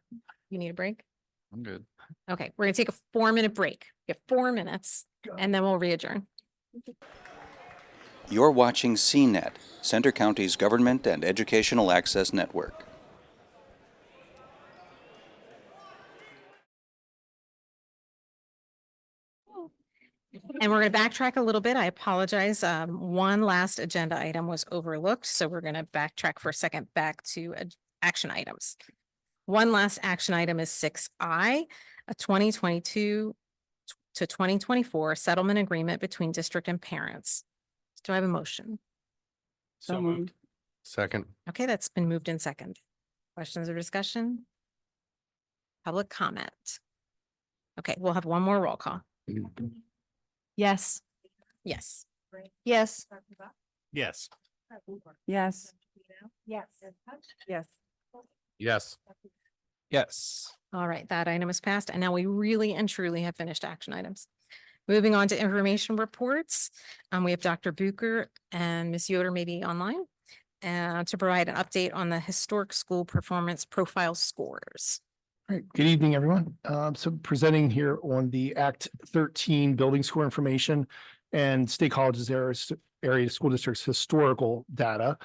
You need a break? I'm good. Okay, we're gonna take a 4-minute break. We have 4 minutes and then we'll re-adjourn. You're watching CNET, Center County's Government and Educational Access Network. And we're going to backtrack a little bit. I apologize. One last agenda item was overlooked, so we're going to backtrack for a second back to action items. One last action item is 6I, a 2022 to 2024 settlement agreement between district and parents. Do I have a motion? So moved. Second. Okay, that's been moved in second. Questions or discussion? Public comment? Okay, we'll have one more roll call. Yes. Yes. Yes. Yes. Yes. Yes. Yes. Yes. Yes. All right, that item is passed, and now we really and truly have finished action items. Moving on to information reports, we have Dr. Bucher and Ms. Yoder maybe online to provide an update on the historic school performance profile scores. All right, good evening, everyone. So presenting here on the Act 13 building score information and State College's area school district's historical data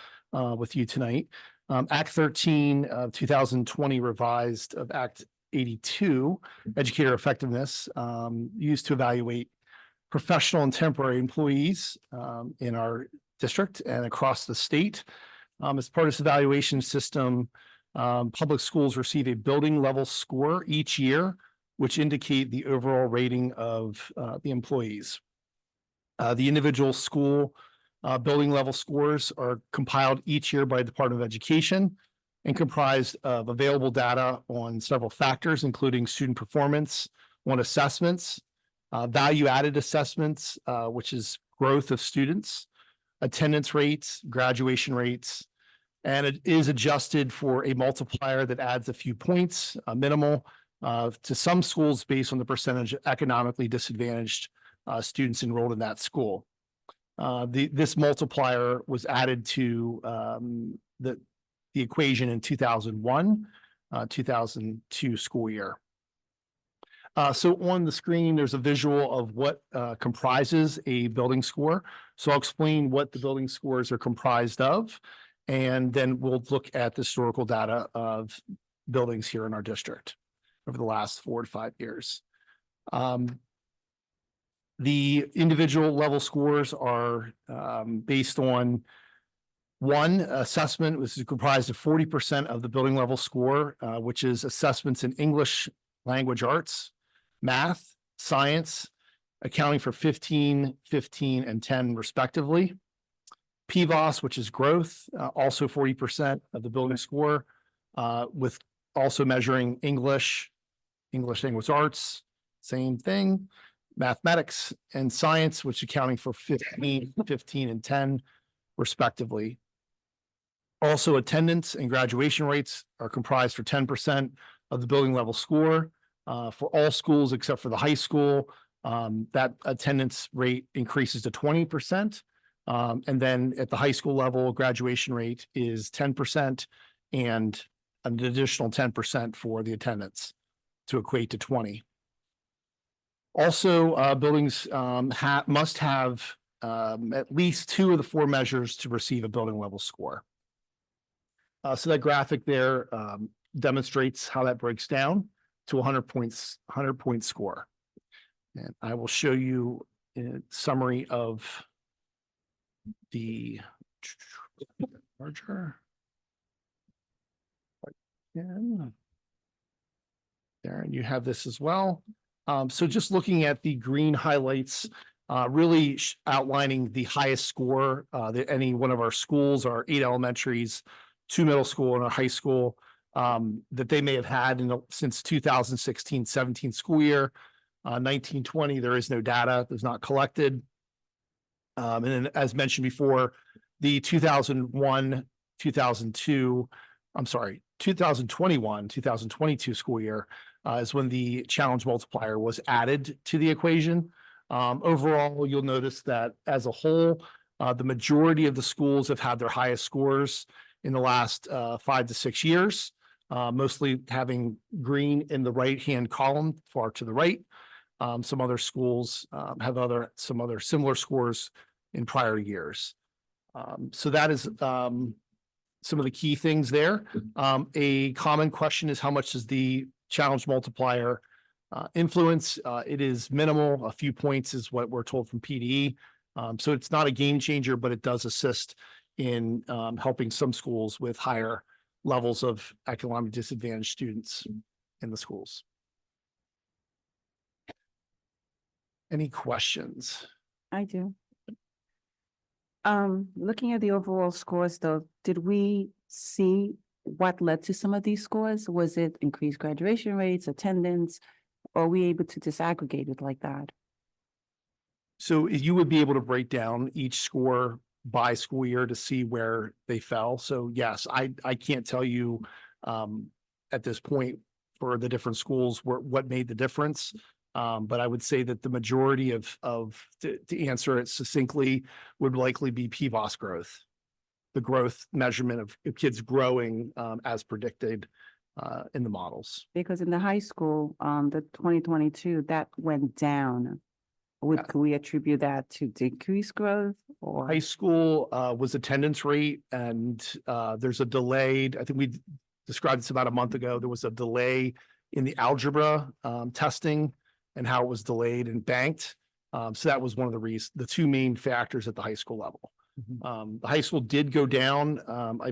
with you tonight. Act 13 of 2020 revised of Act 82, educator effectiveness, used to evaluate professional and temporary employees in our district and across the state. As part of this evaluation system, public schools receive a building level score each year, which indicate the overall rating of the employees. The individual school building level scores are compiled each year by the Department of Education. and comprised of available data on several factors, including student performance on assessments, value-added assessments, which is growth of students, attendance rates, graduation rates, and it is adjusted for a multiplier that adds a few points, minimal, to some schools based on the percentage of economically disadvantaged students enrolled in that school. This multiplier was added to the equation in 2001, 2002 school year. So on the screen, there's a visual of what comprises a building score. So I'll explain what the building scores are comprised of, and then we'll look at the historical data of buildings here in our district over the last 4 to 5 years. The individual level scores are based on one assessment, which is comprised of 40% of the building level score, which is assessments in English language arts, math, science, accounting for 15, 15, and 10 respectively. PVOS, which is growth, also 40% of the building score, with also measuring English language arts, same thing, mathematics and science, which accounting for 15, 15, and 10 respectively. Also, attendance and graduation rates are comprised for 10% of the building level score. For all schools except for the high school, that attendance rate increases to 20%. And then at the high school level, graduation rate is 10% and an additional 10% for the attendance to equate to 20. Also, buildings must have at least 2 of the 4 measures to receive a building level score. So that graphic there demonstrates how that breaks down to 100 points, 100-point score. And I will show you a summary of the larger. Yeah. There, and you have this as well. So just looking at the green highlights, really outlining the highest score that any one of our schools, our 8 elementaries, 2 middle school, and a high school that they may have had since 2016-17 school year. 19-20, there is no data, there's not collected. And then, as mentioned before, the 2021-2022 school year is when the challenge multiplier was added to the equation. Overall, you'll notice that as a whole, the majority of the schools have had their highest scores in the last 5 to 6 years, mostly having green in the right-hand column far to the right. Some other schools have some other similar scores in prior years. So that is some of the key things there. A common question is, how much does the challenge multiplier influence? It is minimal. A few points is what we're told from PDE. So it's not a game changer, but it does assist in helping some schools with higher levels of economically disadvantaged students in the schools. Any questions? I do. Looking at the overall scores though, did we see what led to some of these scores? Was it increased graduation rates, attendance, or are we able to disaggregate it like that? So you would be able to break down each score by school year to see where they fell. So yes, I can't tell you at this point for the different schools what made the difference. But I would say that the majority to answer it succinctly would likely be PVOS growth, the growth measurement of kids growing as predicted in the models. Because in the high school, the 2022, that went down. Could we attribute that to decreased growth or? High school was attendance rate, and there's a delayed, I think we described this about a month ago, there was a delay in the algebra testing and how it was delayed and banked. So that was one of the 2 main factors at the high school level. The high school did go down,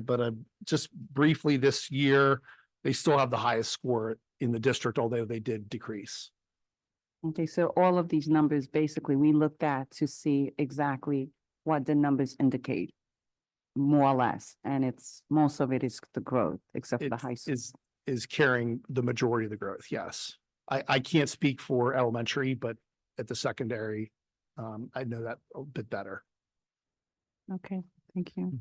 but just briefly this year, they still have the highest score in the district, although they did decrease. Okay, so all of these numbers, basically, we looked at to see exactly what the numbers indicate. more or less, and it's, most of it is the growth, except for the It high school. is carrying the majority of the growth, yes. I can't speak for elementary, but at the secondary, I know that a bit better. Okay, thank you.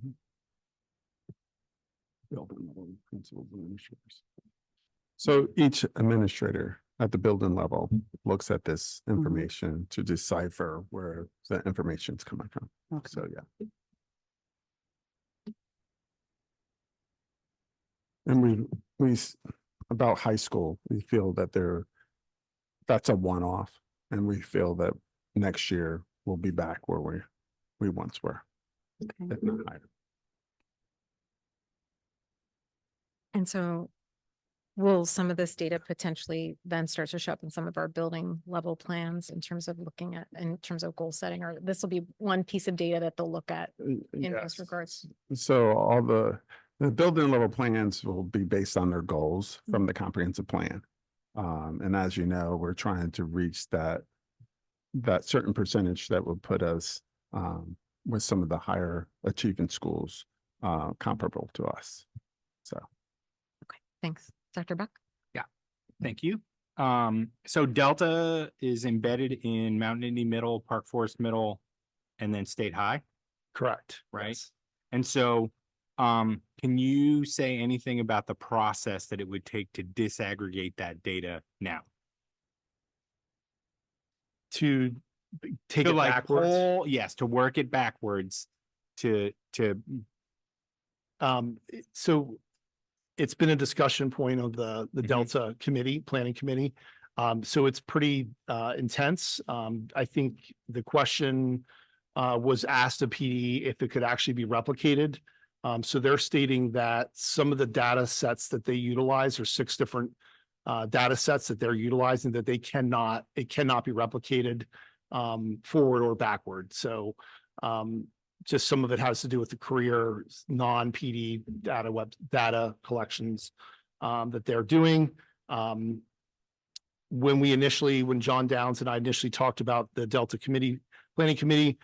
So each administrator at the building level looks at this information to decipher where the information's coming from. Okay. So, yeah. And about high school, we feel that that's a one-off, and we feel that next year we'll be back where we once were, Okay. if not higher. And so will some of this data potentially then start to show up in some of our building level plans in terms of looking at, in terms of goal setting, or this will be one piece of data that they'll look at in those Yes. regards? So all the building level plans will be based on their goals from the comprehensive plan. And as you know, we're trying to reach that certain percentage that would put us with some of the higher achieving schools comparable to us. So. Thanks. Dr. Buck? Yeah, thank you. So Delta is embedded in Mount Nittany Middle, Park Forest Middle, and then State High, Correct. right? Yes. And so, can you say anything about the process that it would take to disaggregate that data now? To take To it like backwards. yes, to work it backwards to So it's been a discussion point of the Delta committee, planning committee. So it's pretty intense. I think the question was asked of PD if it could actually be replicated. So they're stating that some of the data sets that they utilize are 6 different data sets that they're utilizing, that it cannot be replicated forward or backward. So just some of it has to do with the career non-PD data collections that they're doing. When John Downs and I initially talked about the Delta planning committee,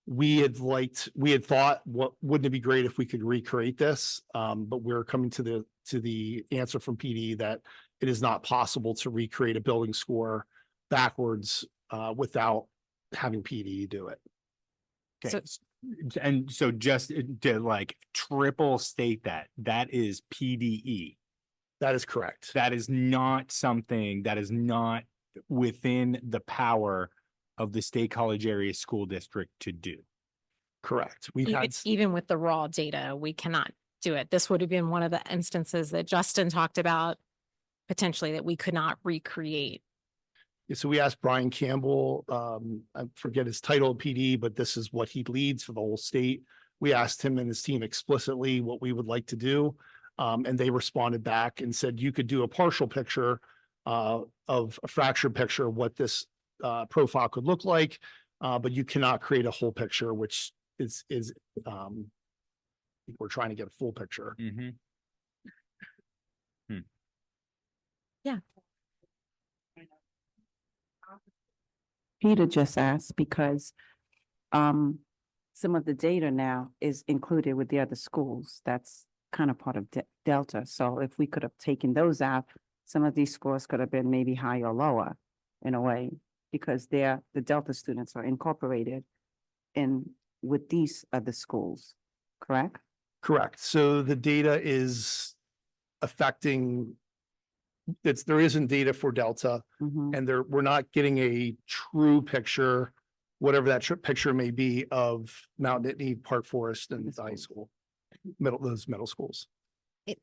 we had thought, wouldn't it be great if we could recreate this? But we're coming to the answer from PD that it is not possible to recreate a building score backwards without having PD do it. okay. And so just to like triple state that is PDE. That is correct. That is not something that is not within the power of the State College Area School District to do. Correct. We've had Even with the raw data, we cannot do it. This would have been one of the instances that Justin talked about potentially that we could not recreate. So we asked Brian Campbell, I forget his title of PD, but this is what he leads for the whole state. We asked him and his team explicitly what we would like to do. And they responded back and said, you could do a partial picture of a fractured picture of what this profile could look like, but you cannot create a whole picture, which is we're trying to get a full picture. Yeah. Peter just asked because some of the data now is included with the other schools. That's kind of part of Delta. So if we could have taken those out, some of these scores could have been maybe higher or lower in a way, because the Delta students are incorporated in with these other schools, correct? Correct. So the data is affecting, there isn't data for Delta, and we're not getting a true picture, whatever that picture may be, of Mount Nittany, Park Forest, and the high school, those middle schools.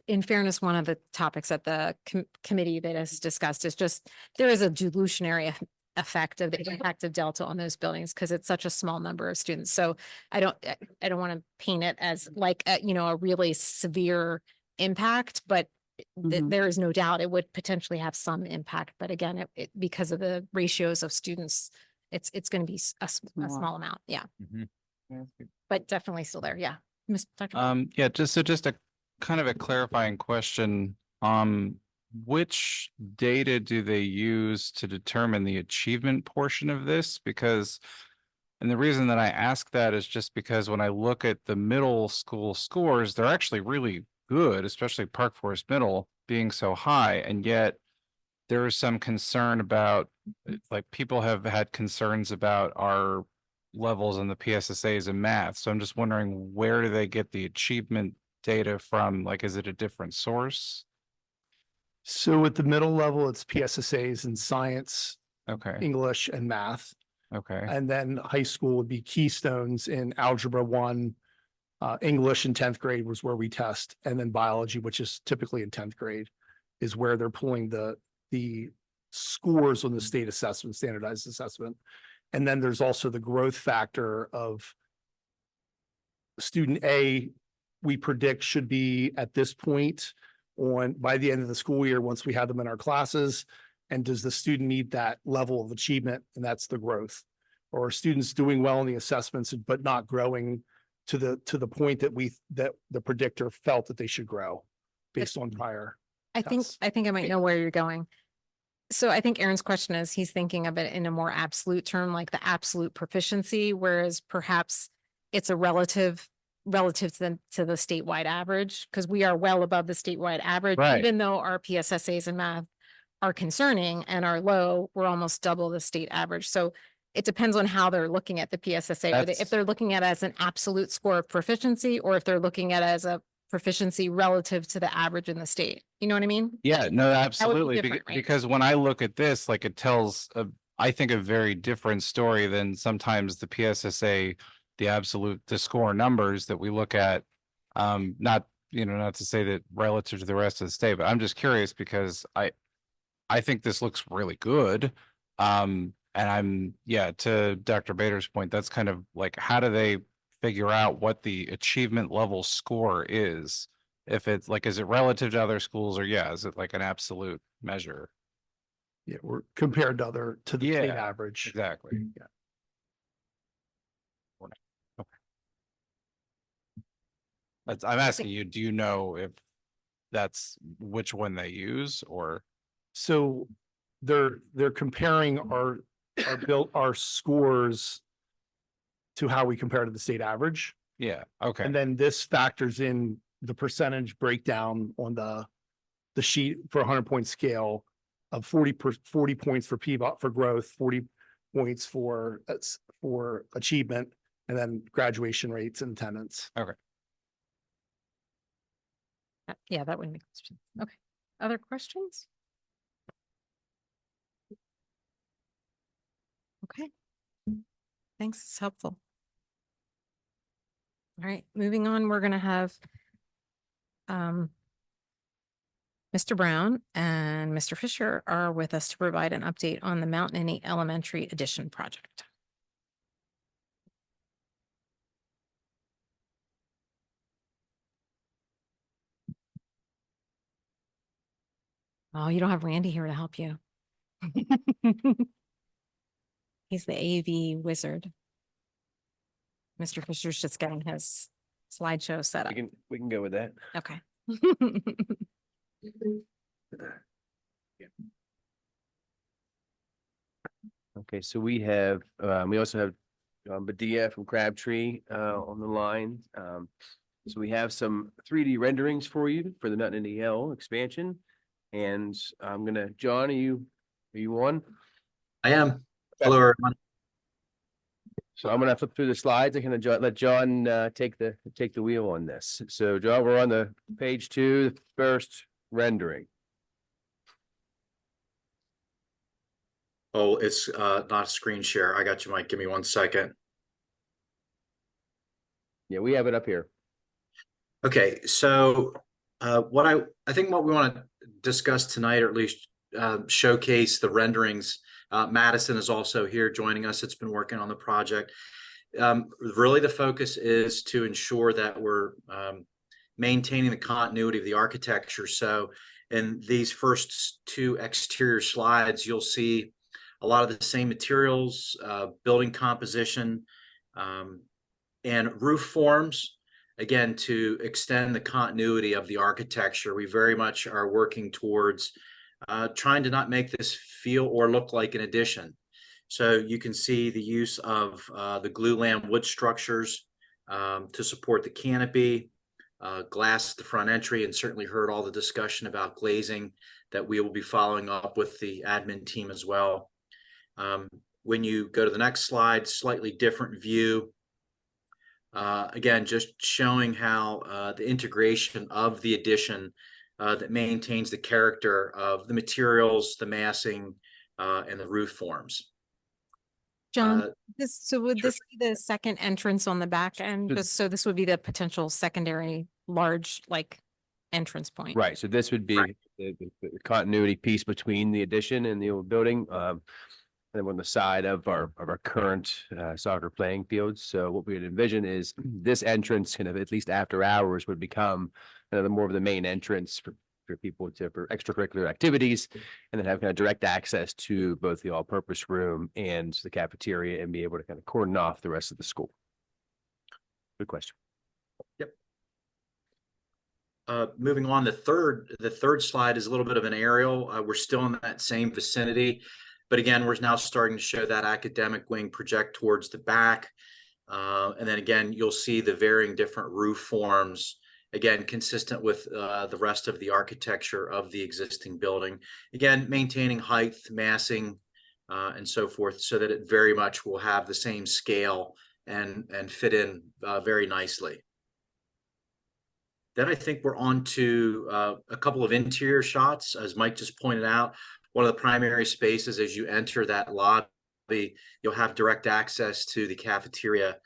In fairness, one of the topics at the committee that is discussed is just, there is a dilutionary effect of the impact of Delta on those buildings because it's such a small number of students. So I don't want to paint it as like, a really severe impact, but there is no doubt it would potentially have some impact. But again, because of the ratios of students, it's going to be a small amount. Yeah. But definitely still there. Yeah. Dr. Yeah, just a kind of a clarifying question. Which data do they use to determine the achievement portion of this? Because And the reason that I ask that is just because when I look at the middle school scores, they're actually really good, especially Park Forest Middle being so high. And yet there is some concern about, like, people have had concerns about our levels in the PSSAs in math. So I'm just wondering, where do they get the achievement data from? Like, is it a different source? So at the middle level, it's PSSAs in science, Okay, English, and math. okay, And then high school would be Keystones in Algebra 1. English in 10th grade was where we test. And then biology, which is typically in 10th grade, is where they're pulling the scores on the state assessment, standardized assessment. And then there's also the growth factor of student A, we predict should be at this point by the end of the school year, once we have them in our classes. And does the student meet that level of achievement? And that's the growth. Or are students doing well in the assessments, but not growing to the point that the predictor felt that they should grow based on prior I think I might know where you're going. So I think Aaron's question is, he's thinking of it in a more absolute term, like the absolute proficiency, whereas perhaps it's a relative to the statewide average, because we are well above the statewide average, Right. even though our PSSAs in math are concerning and are low, we're almost double the state average. So it depends on how they're looking at the PSSA, whether- That's- if they're looking at it as an absolute score of proficiency, or if they're looking at it as a proficiency relative to the average in the state. You know what I mean? Yeah, no, absolutely. different, right? Because when I look at this, like, it tells I think a very different story than sometimes the PSSA, the score numbers that we look at. Not to say that relative to the rest of the state, but I'm just curious because I think this looks really good. And to Dr. Bader's point, that's kind of like, how do they figure out what the achievement level score is? If it's like, is it relative to other schools, or is it like an absolute measure? Yeah, we're compared to the state Yeah, average. Exactly. Yeah. I'm asking you, do you know if that's which one they use, or? So they're comparing our scores to how we compare to the state average. Yeah, okay. And then this factors in the percentage breakdown on the sheet for a 100-point scale of 40 points for PBOT for growth, 40 points for achievement, and then graduation rates and attendance. Okay. Yeah, that would make sense. Okay. Other questions? Okay. Thanks. It's helpful. All right, moving on, we're going to have Mr. Brown and Mr. Fisher are with us to provide an update on the Mount Ninny Elementary Addition project. Oh, you don't have Randy here to help you. He's the AV wizard. Mr. Fisher's just getting his slideshow set up. We can go with that. Okay. Okay, so we have, we also have Badia from Crabtree on the line. So we have some 3D renderings for you for the Mount Ninny Hill expansion. And I'm gonna, John, are you on? I am. Hello, everyone. So I'm gonna flip through the slides. I'm gonna let John take the wheel on this. So John, we're on the page 2, the first rendering. Oh, it's not a screen share. I got you, Mike. Give me 1 second. Yeah, we have it up here. Okay, so what I think what we want to discuss tonight, or at least showcase the renderings. Madison is also here joining us. It's been working on the project. Really, the focus is to ensure that we're maintaining the continuity of the architecture. So in these first 2 exterior slides, you'll see a lot of the same materials, building composition, and roof forms, again, to extend the continuity of the architecture. We very much are working towards trying to not make this feel or look like an addition. So you can see the use of the glulam wood structures to support the canopy, glass at the front entry, and certainly heard all the discussion about glazing that we will be following up with the admin team as well. When you go to the next slide, slightly different view. Again, just showing how the integration of the addition that maintains the character of the materials, the massing, and the roof forms. John, would sure. this be the second entrance on the back end? So- So this would be the potential secondary large entrance point. Right, so this would be the continuity piece between the addition and the old building. And on the side of our current soccer playing fields. So what we would envision is this entrance kind of at least after hours would become the more of the main entrance for people for extracurricular activities, and then have kind of direct access to both the all-purpose room and the cafeteria, and be able to kind of cordon off the rest of the school. Good question. Moving on, the third slide is a little bit of an aerial. We're still in that same vicinity, but again, we're now starting to show that academic wing project towards the back. And then again, you'll see the varying different roof forms, again, consistent with the rest of the architecture of the existing building. Again, maintaining height, massing, and so forth, so that it very much will have the same scale and fit in very nicely. Then I think we're on to a couple of interior shots. As Mike just pointed out, one of the primary spaces as you enter that lobby, you'll have direct access to the cafeteria.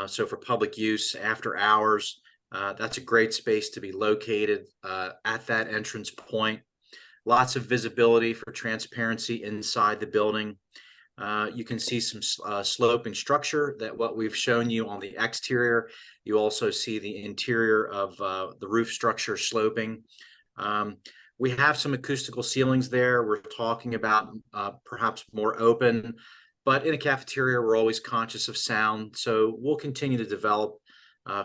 So for public use after hours, that's a great space to be located at that entrance point. Lots of visibility for transparency inside the building. You can see some sloping structure that what we've shown you on the exterior. You also see the interior of the roof structure sloping. We have some acoustical ceilings there. We're talking about perhaps more open, but in a cafeteria, we're always conscious of sound. So we'll continue to develop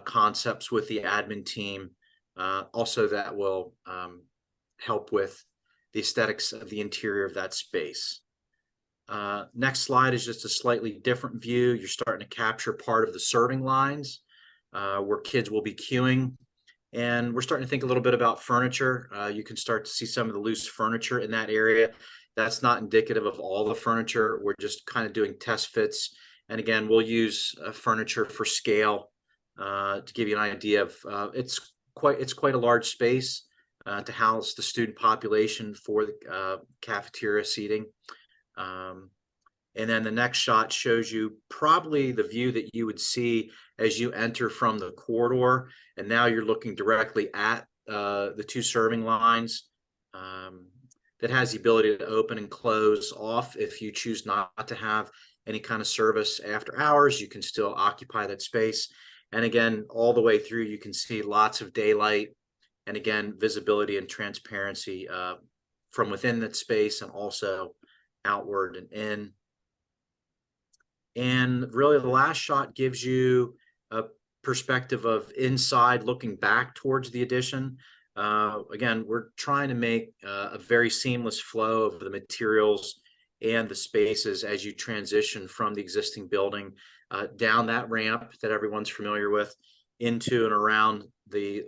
concepts with the admin team also that will help with the aesthetics of the interior of that space. Next slide is just a slightly different view. You're starting to capture part of the serving lines where kids will be queuing. And we're starting to think a little bit about furniture. You can start to see some of the loose furniture in that area. That's not indicative of all the furniture. We're just kind of doing test fits. And again, we'll use furniture for scale to give you an idea of it's quite a large space to house the student population for the cafeteria seating. And then the next shot shows you probably the view that you would see as you enter from the corridor. And now you're looking directly at the two serving lines that has the ability to open and close off. If you choose not to have any kind of service after hours, you can still occupy that space. And again, all the way through, you can see lots of daylight and again, visibility and transparency from within that space and also outward and in. And really the last shot gives you a perspective of inside looking back towards the addition. Again, we're trying to make a very seamless flow of the materials and the spaces as you transition from the existing building down that ramp that everyone's familiar with into and around the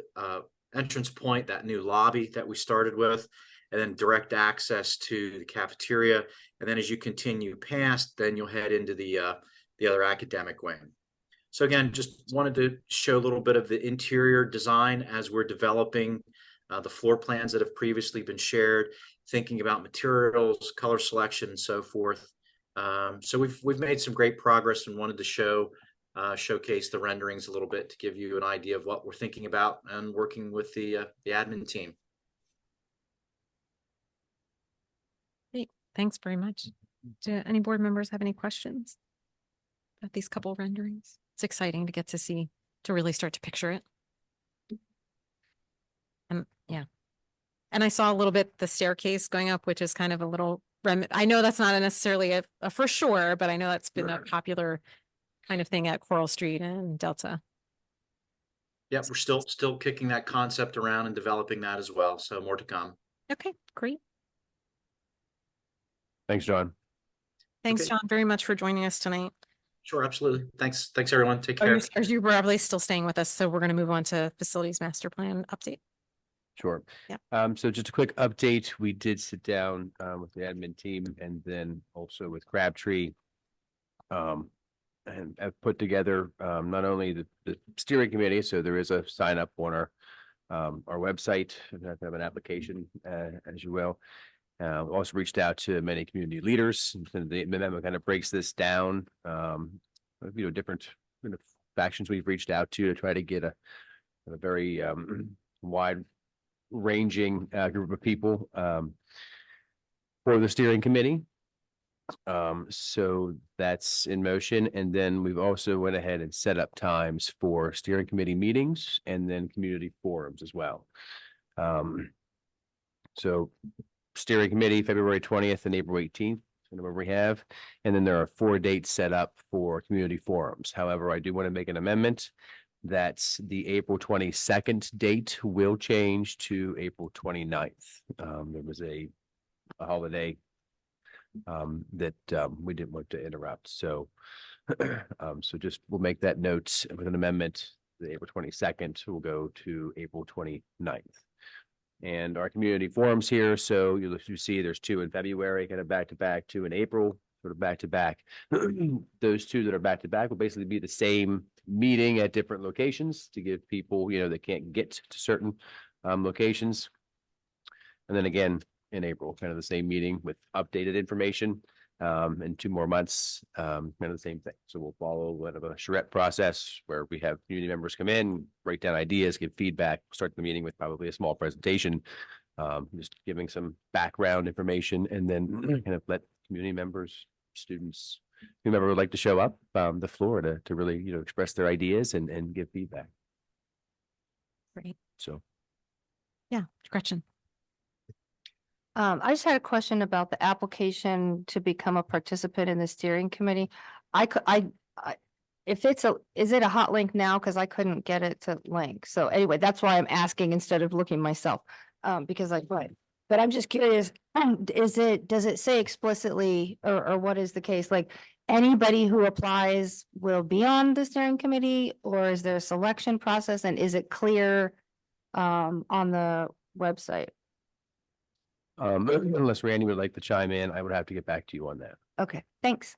entrance point, that new lobby that we started with, and then direct access to the cafeteria. And then as you continue past, then you'll head into the other academic wing. So again, just wanted to show a little bit of the interior design as we're developing the floor plans that have previously been shared, thinking about materials, color selection, and so forth. So we've made some great progress and wanted to showcase the renderings a little bit to give you an idea of what we're thinking about and working with the admin team. Great, thanks very much. Do any board members have any questions about these couple renderings? It's exciting to get to see, to really start to picture it. And yeah. And I saw a little bit the staircase going up, which is kind of a little, I know that's not necessarily a for sure, but I know that's been a popular kind of thing at Coral Street and Delta. Yeah, we're still kicking that concept around and developing that as well. So more to come. Okay, great. Thanks, John. Thanks, Okay. John, very much for joining us tonight. Sure, absolutely. Thanks, everyone. Take Are care. you, are you probably still staying with us? So we're going to move on to facilities master plan update. Sure. Yeah. So just a quick update. We did sit down with the admin team and then also with Crabtree. And have put together not only the steering committee, so there is a sign up on our website. You have to have an application, as you will. Also reached out to many community leaders. And the memo kind of breaks this down. Different factions we've reached out to try to get a very wide ranging group of people for the steering committee. So that's in motion. And then we've also went ahead and set up times for steering committee meetings and then community forums as well. So steering committee, February 20th and April 18th, whatever we have. And then there are 4 dates set up for community forums. However, I do want to make an amendment that the April 22nd date will change to April 29th. There was a holiday that we didn't want to interrupt. So so just we'll make that note with an amendment. The April 22nd will go to April 29th. And our community forums here, so you see there's 2 in February, kind of back to back, 2 in April, sort of back to back. Those 2 that are back to back will basically be the same meeting at different locations to give people, that can't get to certain locations. And then again, in April, kind of the same meeting with updated information, in 2 more months, kind of the same thing. So we'll follow kind of a charrette process where we have community members come in, break down ideas, give feedback, start the meeting with probably a small presentation, just giving some background information, and then kind of let community members, students, whomever would like to show up, the floor to really, express their ideas and give feedback. Great. So. Yeah, Gretchen. I just had a question about the application to become a participant in the steering committee. If is it a hot link now? Cause I couldn't get it to link. So anyway, that's why I'm asking instead of looking myself. Because but I'm just curious, does it say explicitly or what is the case? Like anybody who applies will be on the steering committee, or is there a selection process, and is it clear on the website? Unless Randy would like to chime in, I would have to get back to you on that. Okay, thanks.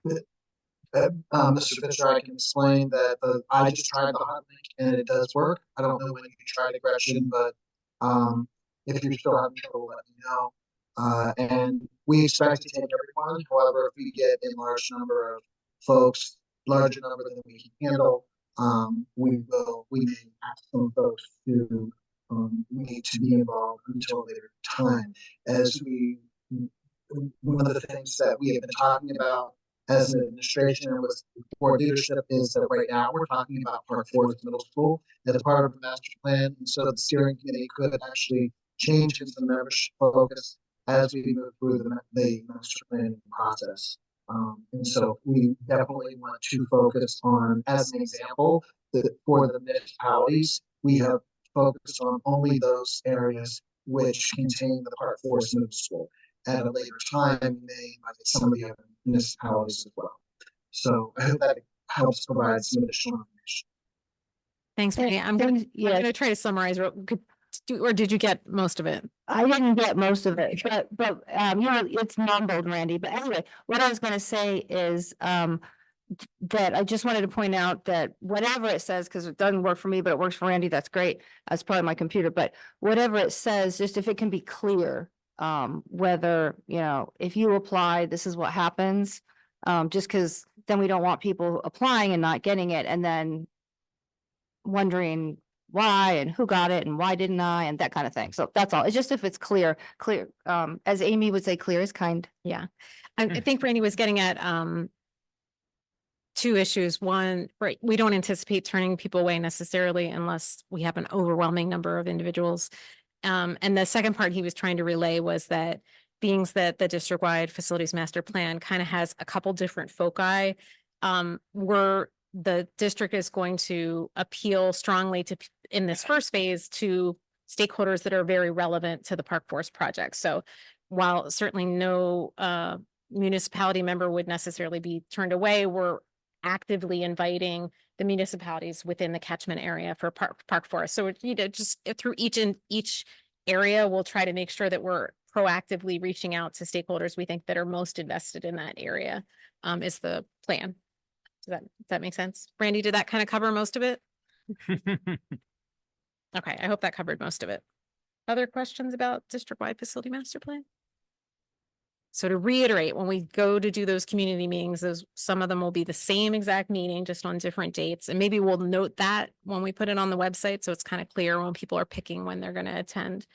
Mr. Fisher, I can explain that I just tried the hot link and it does work. I don't know when you tried it, Gretchen, but if you're still having trouble, let me know. And we expect to take everyone. However, if we get a large number of folks, larger number than we can handle, we may ask some folks to need to be involved until a later time. One of the things that we have been talking about as an administration and with board leadership is that right now we're talking about Park Forest Middle School as part of the master plan. And so the steering committee could actually change its membership focus as we move through the master planning process. And so we definitely want to focus on, as an example, that for the municipalities, we have focused on only those areas which contain the Park Forest Middle School. At a later time, we may invite some of the other municipalities as well. So I hope that helps provide some additional information. Thanks, Randy. I'm gonna try to summarize. Or did you get most of it? I didn't get most of it, but it's mumbled, Randy. But anyway, what I was gonna say is that I just wanted to point out that whatever it says, because it doesn't work for me, but it works for Randy, that's great. That's probably my computer, but whatever it says, just if it can be clear, whether, if you apply, this is what happens. Just because then we don't want people applying and not getting it and then wondering why and who got it and why didn't I and that kind of thing. So that's all. It's just if it's clear, as Amy would say, clear is kind. Yeah. I think Randy was getting at 2 issues. One, right, we don't anticipate turning people away necessarily unless we have an overwhelming number of individuals. And the second part he was trying to relay was that being that the district-wide facilities master plan kind of has a couple different foci, the district is going to appeal strongly to, in this first phase, to stakeholders that are very relevant to the Park Forest project. So while certainly no municipality member would necessarily be turned away. We're actively inviting the municipalities within the catchment area for park forest. So, just through each area, we'll try to make sure that we're proactively reaching out to stakeholders we think that are most invested in that area, is the plan. Does that make sense? Brandy, did that kind of cover most of it? Okay, I hope that covered most of it. Other questions about district-wide facility master plan? So to reiterate, when we go to do those community meetings, some of them will be the same exact meeting, just on different dates. And maybe we'll note that when we put it on the website, so it's kind of clear when people are picking when they're going to attend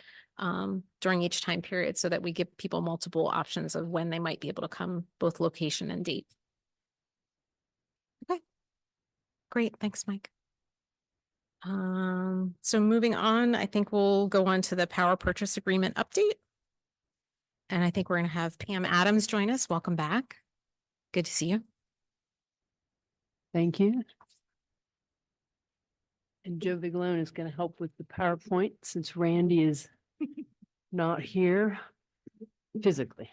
during each time period, so that we give people multiple options of when they might be able to come, both location and date. Okay, great. Thanks, Mike. So moving on, I think we'll go on to the power purchase agreement update. And I think we're going to have Pam Adams join us. Welcome back. Good to see you. Thank you. And Joe Viglone is going to help with the PowerPoint since Randy is not here physically.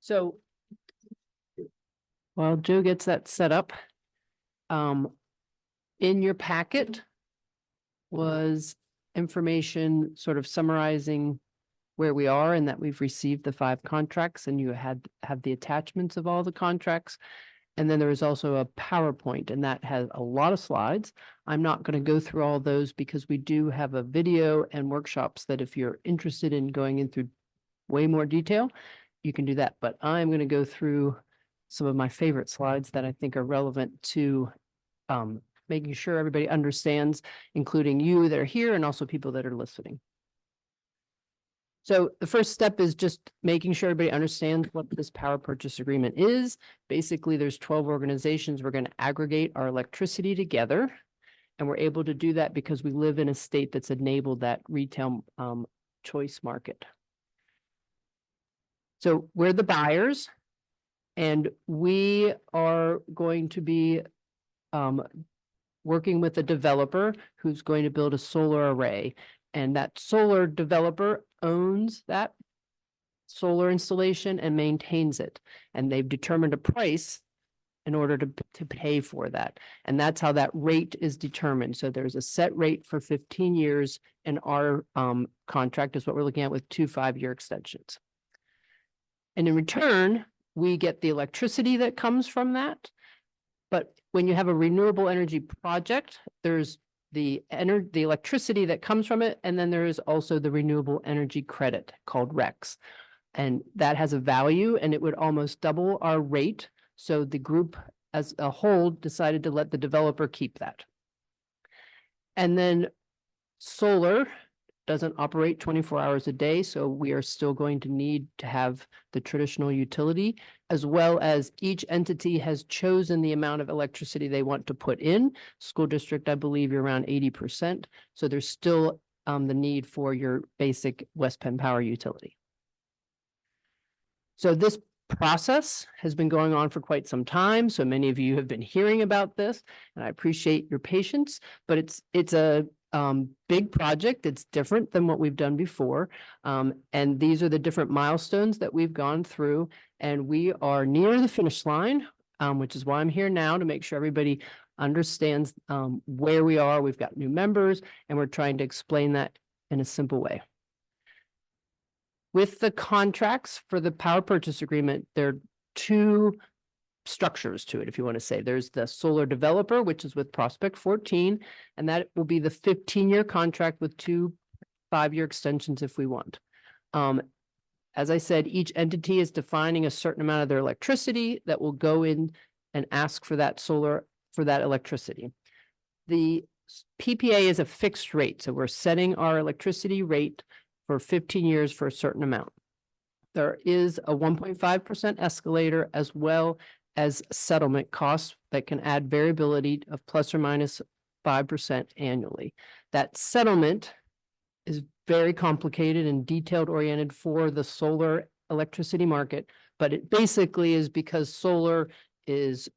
So while Joe gets that set up, in your packet was information sort of summarizing where we are and that we've received the 5 contracts, and you have the attachments of all the contracts. And then there is also a PowerPoint, and that has a lot of slides. I'm not going to go through all those because we do have a video and workshops that if you're interested in going into way more detail, you can do that. But I'm going to go through some of my favorite slides that I think are relevant to making sure everybody understands, including you that are here and also people that are listening. So the first step is just making sure everybody understands what this power purchase agreement is. Basically, there's 12 organizations. We're going to aggregate our electricity together. And we're able to do that because we live in a state that's enabled that retail choice market. So we're the buyers, and we are going to be working with a developer who's going to build a solar array. And that solar developer owns that solar installation and maintains it. And they've determined a price in order to pay for that. And that's how that rate is determined. So there's a set rate for 15 years, and our contract is what we're looking at with 2 5-year extensions. And in return, we get the electricity that comes from that. But when you have a renewable energy project, there's the electricity that comes from it, and then there is also the renewable energy credit called RECs. And that has a value, and it would almost double our rate. So the group as a whole decided to let the developer keep that. And then solar doesn't operate 24 hours a day, so we are still going to need to have the traditional utility, as well as each entity has chosen the amount of electricity they want to put in. School district, I believe you're around 80%. So there's still the need for your basic West Penn Power utility. So this process has been going on for quite some time. So many of you have been hearing about this, and I appreciate your patience, but it's a big project. It's different than what we've done before. And these are the different milestones that we've gone through, and we are near the finish line, which is why I'm here now, to make sure everybody understands where we are. We've got new members, and we're trying to explain that in a simple way. With the contracts for the power purchase agreement, there are 2 structures to it, if you want to say. There's the solar developer, which is with Prospect 14, and that will be the 15-year contract with 2 5-year extensions if we want. As I said, each entity is defining a certain amount of their electricity that will go in and ask for that electricity. The PPA is a fixed rate, so we're setting our electricity rate for 15 years for a certain amount. There is a 1.5% escalator, as well as settlement costs that can add variability of plus or minus 5% annually. That settlement is very complicated and detailed oriented for the solar electricity market, but it basically is because solar is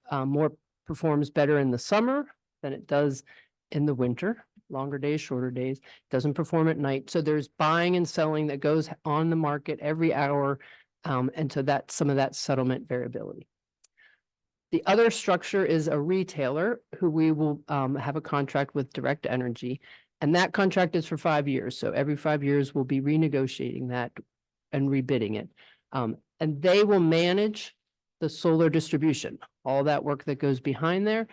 performs better in the summer than it does in the winter. Longer days, shorter days, doesn't perform at night. So there's buying and selling that goes on the market every hour And so that's some of that settlement variability. The other structure is a retailer who we will have a contract with Direct Energy. And that contract is for 5 years. So every 5 years, we'll be renegotiating that and rebidding it. And they will manage the solar distribution. All that work that goes behind there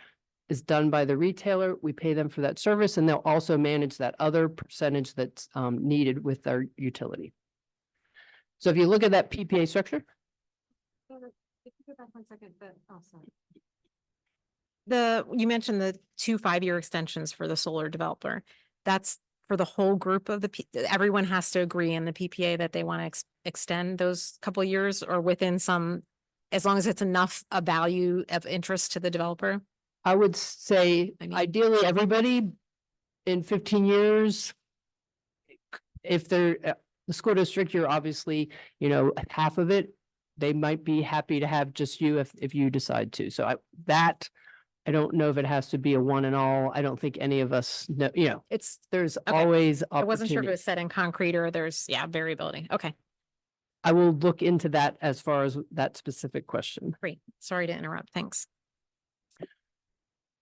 is done by the retailer. We pay them for that service, and they'll also manage that other percentage that's needed with our utility. So if you look at that PPA structure. If you go back 1 second, but also. You mentioned the 2 5-year extensions for the solar developer. That's for the whole group of everyone has to agree in the PPA that they want to extend those couple of years, or within some, as long as it's enough a value of interest to the developer? I would say ideally everybody in 15 years. If they're the school district, you're obviously, half of it. They might be happy to have just you if you decide to. So I don't know if it has to be a one and all. I don't think any of us know, there's always I wasn't sure if it opportunity. was set in concrete or there's, variability. Okay, I will look into that as far as that specific question. great. Sorry to interrupt. Thanks.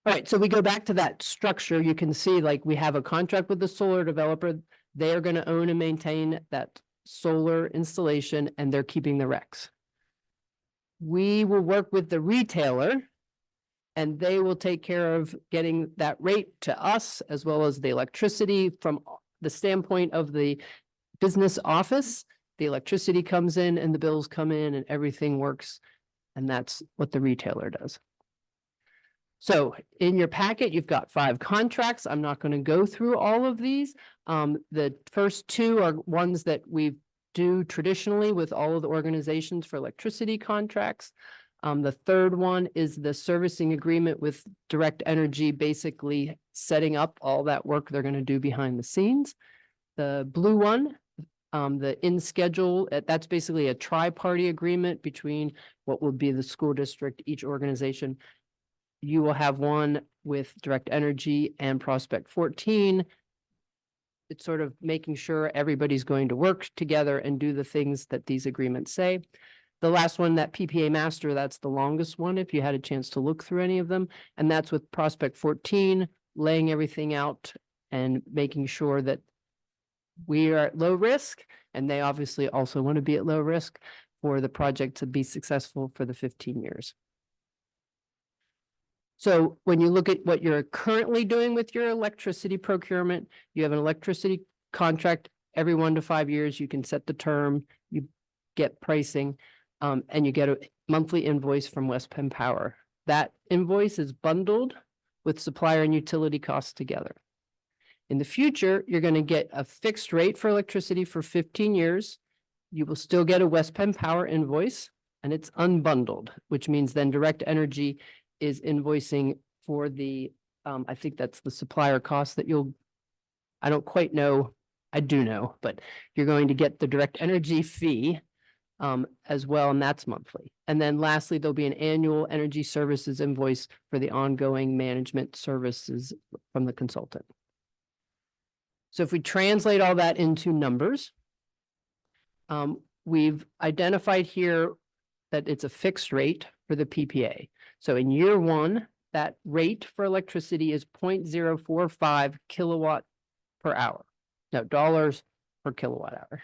All right, so we go back to that structure. You can see like we have a contract with the solar developer. They are going to own and maintain that solar installation, and they're keeping the RECs. We will work with the retailer, and they will take care of getting that rate to us, as well as the electricity from the standpoint of the business office. The electricity comes in and the bills come in and everything works. And that's what the retailer does. So in your packet, you've got 5 contracts. I'm not going to go through all of these. The first 2 are ones that we do traditionally with all of the organizations for electricity contracts. The third one is the servicing agreement with Direct Energy, basically setting up all that work they're going to do behind the scenes. The blue one, the in schedule, that's basically a tri-party agreement between what will be the school district, each organization. You will have one with Direct Energy and Prospect 14. It's sort of making sure everybody's going to work together and do the things that these agreements say. The last one, that PPA master, that's the longest one, if you had a chance to look through any of them. And that's with Prospect 14, laying everything out and making sure that we are at low risk. And they obviously also want to be at low risk for the project to be successful for the 15 years. So when you look at what you're currently doing with your electricity procurement, you have an electricity contract every 1 to 5 years. You can set the term, you get pricing, and you get a monthly invoice from West Penn Power. That invoice is bundled with supplier and utility costs together. In the future, you're going to get a fixed rate for electricity for 15 years. You will still get a West Penn Power invoice, and it's unbundled, which means then Direct Energy is invoicing for the, I think that's the supplier cost that I don't quite know, I do know, but you're going to get the Direct Energy fee as well, and that's monthly. And then lastly, there'll be an annual energy services invoice for the ongoing management services from the consultant. So if we translate all that into numbers, we've identified here that it's a fixed rate for the PPA. So in year 1, that rate for electricity is 0.045 kilowatt per hour. No, dollars per kilowatt hour.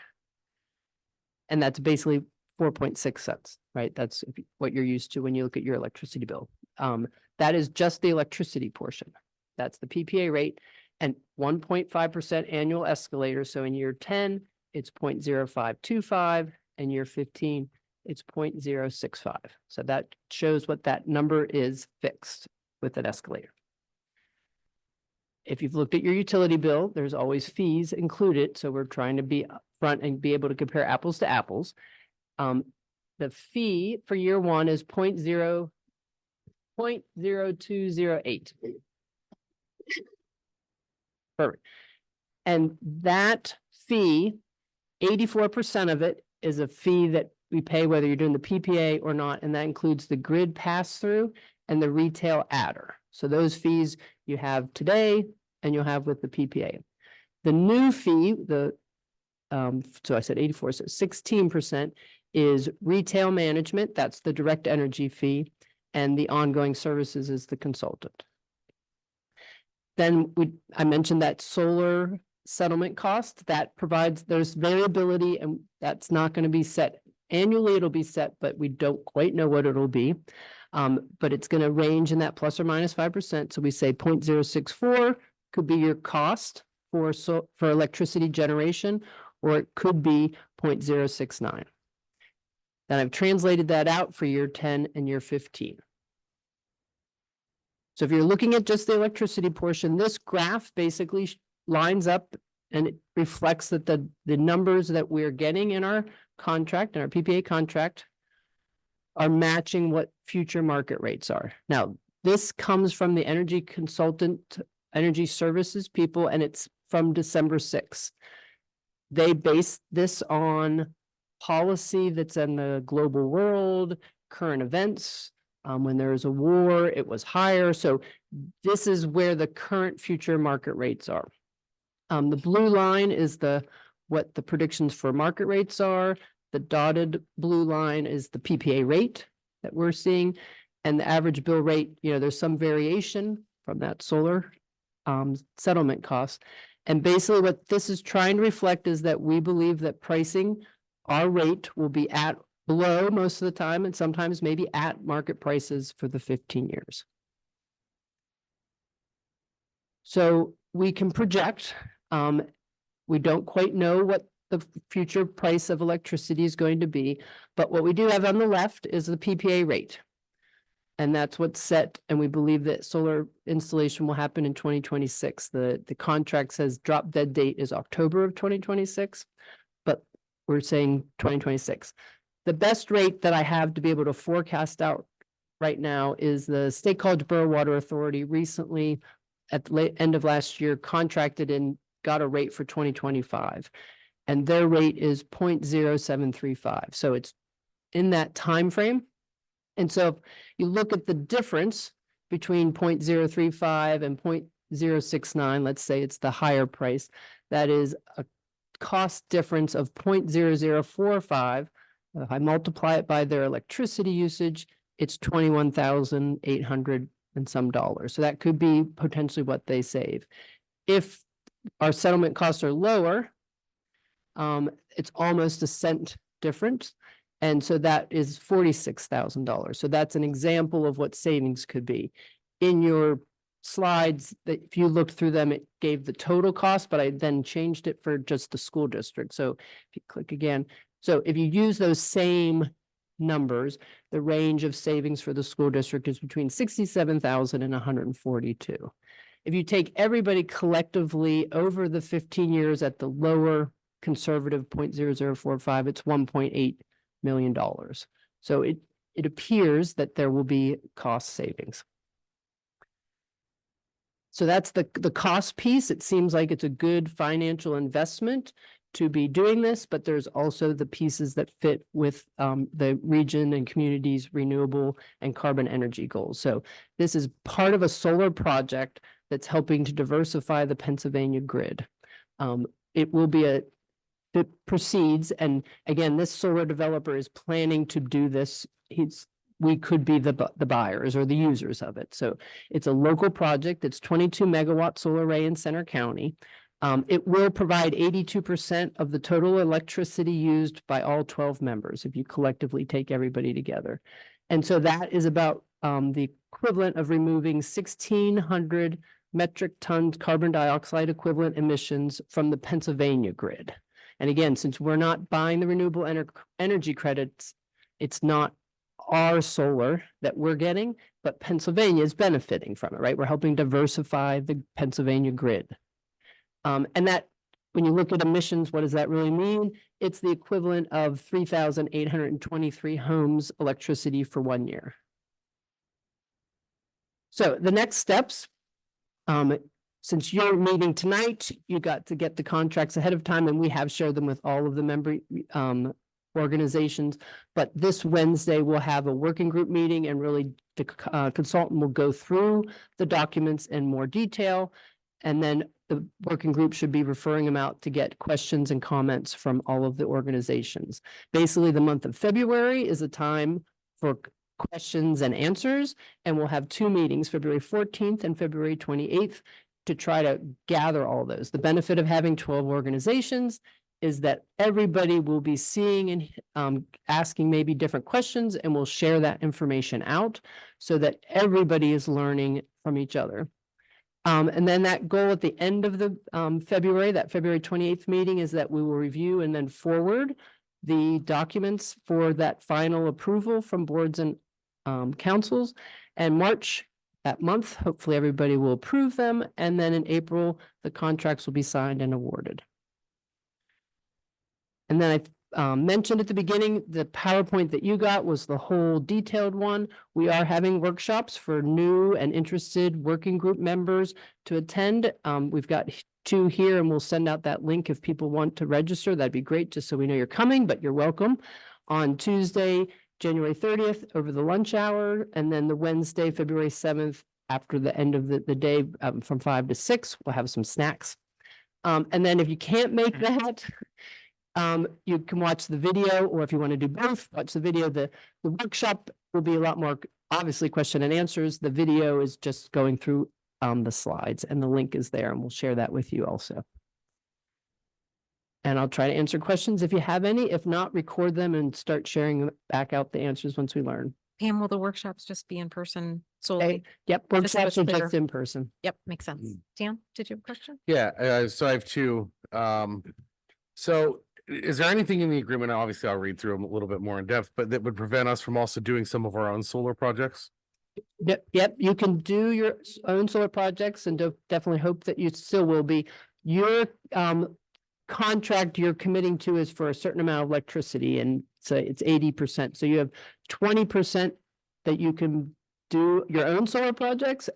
And that's basically 4.6 cents, right? That's what you're used to when you look at your electricity bill. That is just the electricity portion. That's the PPA rate and 1.5% annual escalator. So in year 10, it's 0.0525, and year 15, it's 0.065. So that shows what that number is fixed with an escalator. If you've looked at your utility bill, there's always fees included. So we're trying to be upfront and be able to compare apples to apples. The fee for year 1 is 0.0208. Perfect. And that fee, 84% of it is a fee that we pay whether you're doing the PPA or not, and that includes the grid pass-through and the retail adder. So those fees you have today and you'll have with the PPA. The new fee, so I said 84, so 16% is retail management, that's the direct energy fee, and the ongoing services is the consultant. Then I mentioned that solar settlement cost that provides, there's variability, and that's not going to be set annually. It'll be set, but we don't quite know what it'll be. But it's going to range in that plus or minus 5%. So we say 0.064 could be your cost for electricity generation, or it could be 0.069. Then I've translated that out for year 10 and year 15. So if you're looking at just the electricity portion, this graph basically lines up and it reflects that the numbers that we're getting in our contract, in our PPA contract, are matching what future market rates are. Now, this comes from the energy consultant, energy services people, and it's from December 6th. They base this on policy that's in the global world, current events. When there was a war, it was higher. So this is where the current future market rates are. The blue line is what the predictions for market rates are. The dotted blue line is the PPA rate that we're seeing. And the average bill rate, there's some variation from that solar settlement cost. And basically what this is trying to reflect is that we believe that pricing, our rate will be at below most of the time, and sometimes maybe at market prices for the 15 years. So we can project, we don't quite know what the future price of electricity is going to be, but what we do have on the left is the PPA rate. And that's what's set, and we believe that solar installation will happen in 2026. The contract says drop dead date is October of 2026, but we're saying 2026. The best rate that I have to be able to forecast out right now is the State College Borough Water Authority recently at the end of last year contracted and got a rate for 2025. And their rate is 0.0735. So it's in that time frame. And so if you look at the difference between 0.035 and 0.069, let's say it's the higher price, that is a cost difference of 0.0045. If I multiply it by their electricity usage, it's $21,800 and some dollars. So that could be potentially what they save. If our settlement costs are lower, it's almost a cent difference. And so that is $46,000. So that's an example of what savings could be. In your slides, that if you looked through them, it gave the total cost, but I then changed it for just the school district. So if you click again, so if you use those same numbers, the range of savings for the school district is between 67,000 and 142. If you take everybody collectively over the 15 years at the lower conservative 0.0045, it's $1.8 million. So it appears that there will be cost savings. So that's the cost piece. It seems like it's a good financial investment to be doing this, but there's also the pieces that fit with the region and communities' renewable and carbon energy goals. So this is part of a solar project that's helping to diversify the Pennsylvania grid. It will be it proceeds, and again, this solar developer is planning to do this. We could be the buyers or the users of it. So it's a local project. It's 22 megawatt solar array in Center County. It will provide 82% of the total electricity used by all 12 members if you collectively take everybody together. And so that is about the equivalent of removing 1,600 metric tons carbon dioxide equivalent emissions from the Pennsylvania grid. And again, since we're not buying the renewable energy credits, it's not our solar that we're getting, but Pennsylvania is benefiting from it, right? We're helping diversify the Pennsylvania grid. And that, when you look at emissions, what does that really mean? It's the equivalent of 3,823 homes electricity for 1 year. So the next steps, since you're meeting tonight, you got to get the contracts ahead of time, and we have shared them with all of the member organizations. But this Wednesday, we'll have a working group meeting, and really the consultant will go through the documents in more detail. And then the working group should be referring them out to get questions and comments from all of the organizations. Basically, the month of February is a time for questions and answers, and we'll have two meetings, February 14th and February 28th, to try to gather all those. The benefit of having 12 organizations is that everybody will be seeing and asking maybe different questions, and we'll share that information out so that everybody is learning from each other. And then that goal at the end of the February, that February 28th meeting, is that we will review and then forward the documents for that final approval from boards and councils. And March, that month, hopefully everybody will approve them. And then in April, the contracts will be signed and awarded. And then I mentioned at the beginning, the PowerPoint that you got was the whole detailed one. We are having workshops for new and interested working group members to attend. We've got 2 here, and we'll send out that link if people want to register. That'd be great, just so we know you're coming, but you're welcome. On Tuesday, January 30th, over the lunch hour, and then the Wednesday, February 7th, after the end of the day, from 5 to 6, we'll have some snacks. And then if you can't make that, you can watch the video, or if you want to do both, watch the video. The workshop will be a lot more, obviously, question and answers. The video is just going through the slides, and the link is there, and we'll share that with you also. And I'll try to answer questions if you have any. If not, record them and start sharing back out the answers once we learn. Pam, will the workshops just be in person solely? Yep, Just so workshops it's are clear. just in person. Yep, makes sense. Dan, did you have a question? Yeah, so I have two. So is there anything in the agreement, obviously I'll read through them a little bit more in depth, but that would prevent us from also doing some of our own solar projects? Yep, you can do your own solar projects, and definitely hope that you still will be. Your contract you're committing to is for a certain amount of electricity, and so it's 80%. So you have 20% that you can do your own solar projects,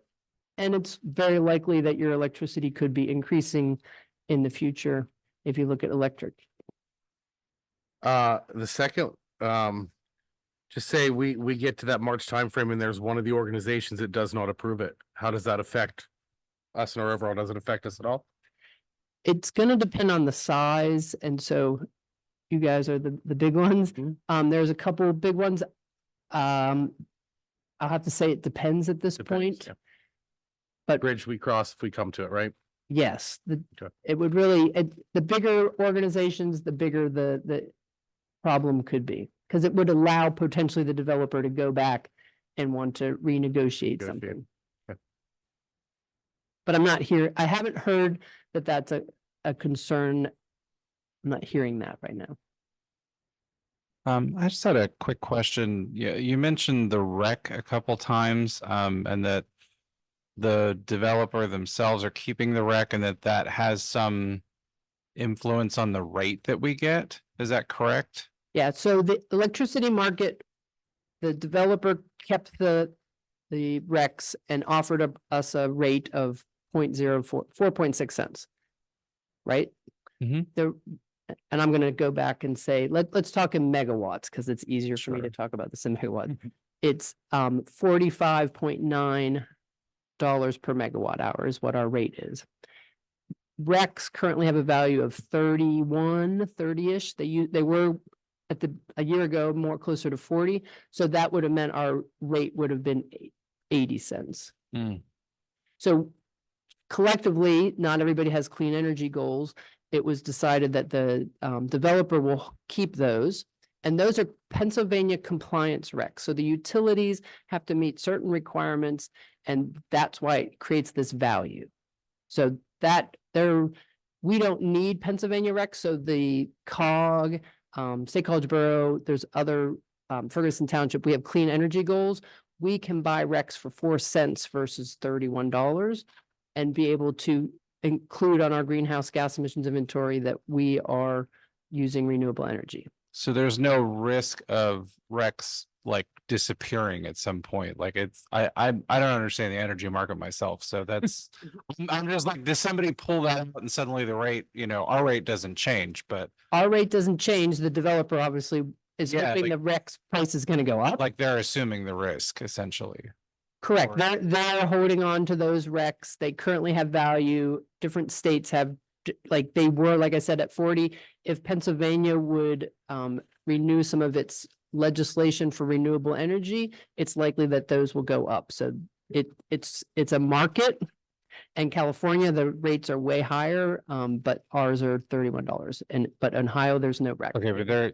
and it's very likely that your electricity could be increasing in the future if you look at electric. The second, just say we get to that March timeframe and there's one of the organizations that does not approve it. How does that affect us and our overall? Does it affect us at all? It's gonna depend on the size, and so you guys are the big ones. There's a couple big ones. I'll have to say it depends at this point. Yeah. But bridge we cross if we come to it, right? yes, Okay. it would really, the bigger organizations, the bigger the problem could be. Because it would allow potentially the developer to go back and want to renegotiate something. Okay. But I haven't heard that that's a concern. I'm not hearing that right now. I just had a quick question. You mentioned the rec a couple times, and that the developer themselves are keeping the rec, and that has some influence on the rate that we get. Is that correct? Yeah, so the electricity market, the developer kept the recs and offered us a rate of 4.6 cents. Right? Mm-hmm. And I'm gonna go back and say, let's talk in megawatts, because it's easier for me to talk about this in megawatts. It's $45.9 per megawatt hour is what our rate is. Recs currently have a value of 30-ish. They were a year ago more closer to 40. So that would have meant our rate would have been 80 cents. So collectively, not everybody has clean energy goals. It was decided that the developer will keep those. And those are Pennsylvania compliance recs. So the utilities have to meet certain requirements, and that's why it creates this value. So we don't need Pennsylvania recs. So the COG, State College Borough, there's other, Ferguson Township, we have clean energy goals. We can buy recs for 4 cents versus $31 and be able to include on our greenhouse gas emissions inventory that we are using renewable energy. So there's no risk of recs like disappearing at some point. Like I don't understand the energy market myself. So that's, I'm just like, does somebody pull that out and suddenly the rate, our rate doesn't change, but. Our rate doesn't change. The developer obviously is hoping the recs price is going to go up. Like they're assuming the risk essentially. Correct. Or- They're holding on to those recs. They currently have value. Different states have, like they were, like I said, at 40. If Pennsylvania would renew some of its legislation for renewable energy, it's likely that those will go up. So it's a market. And California, the rates are way higher, but ours are $31. But in Ohio, there's no rec. Okay, but they're,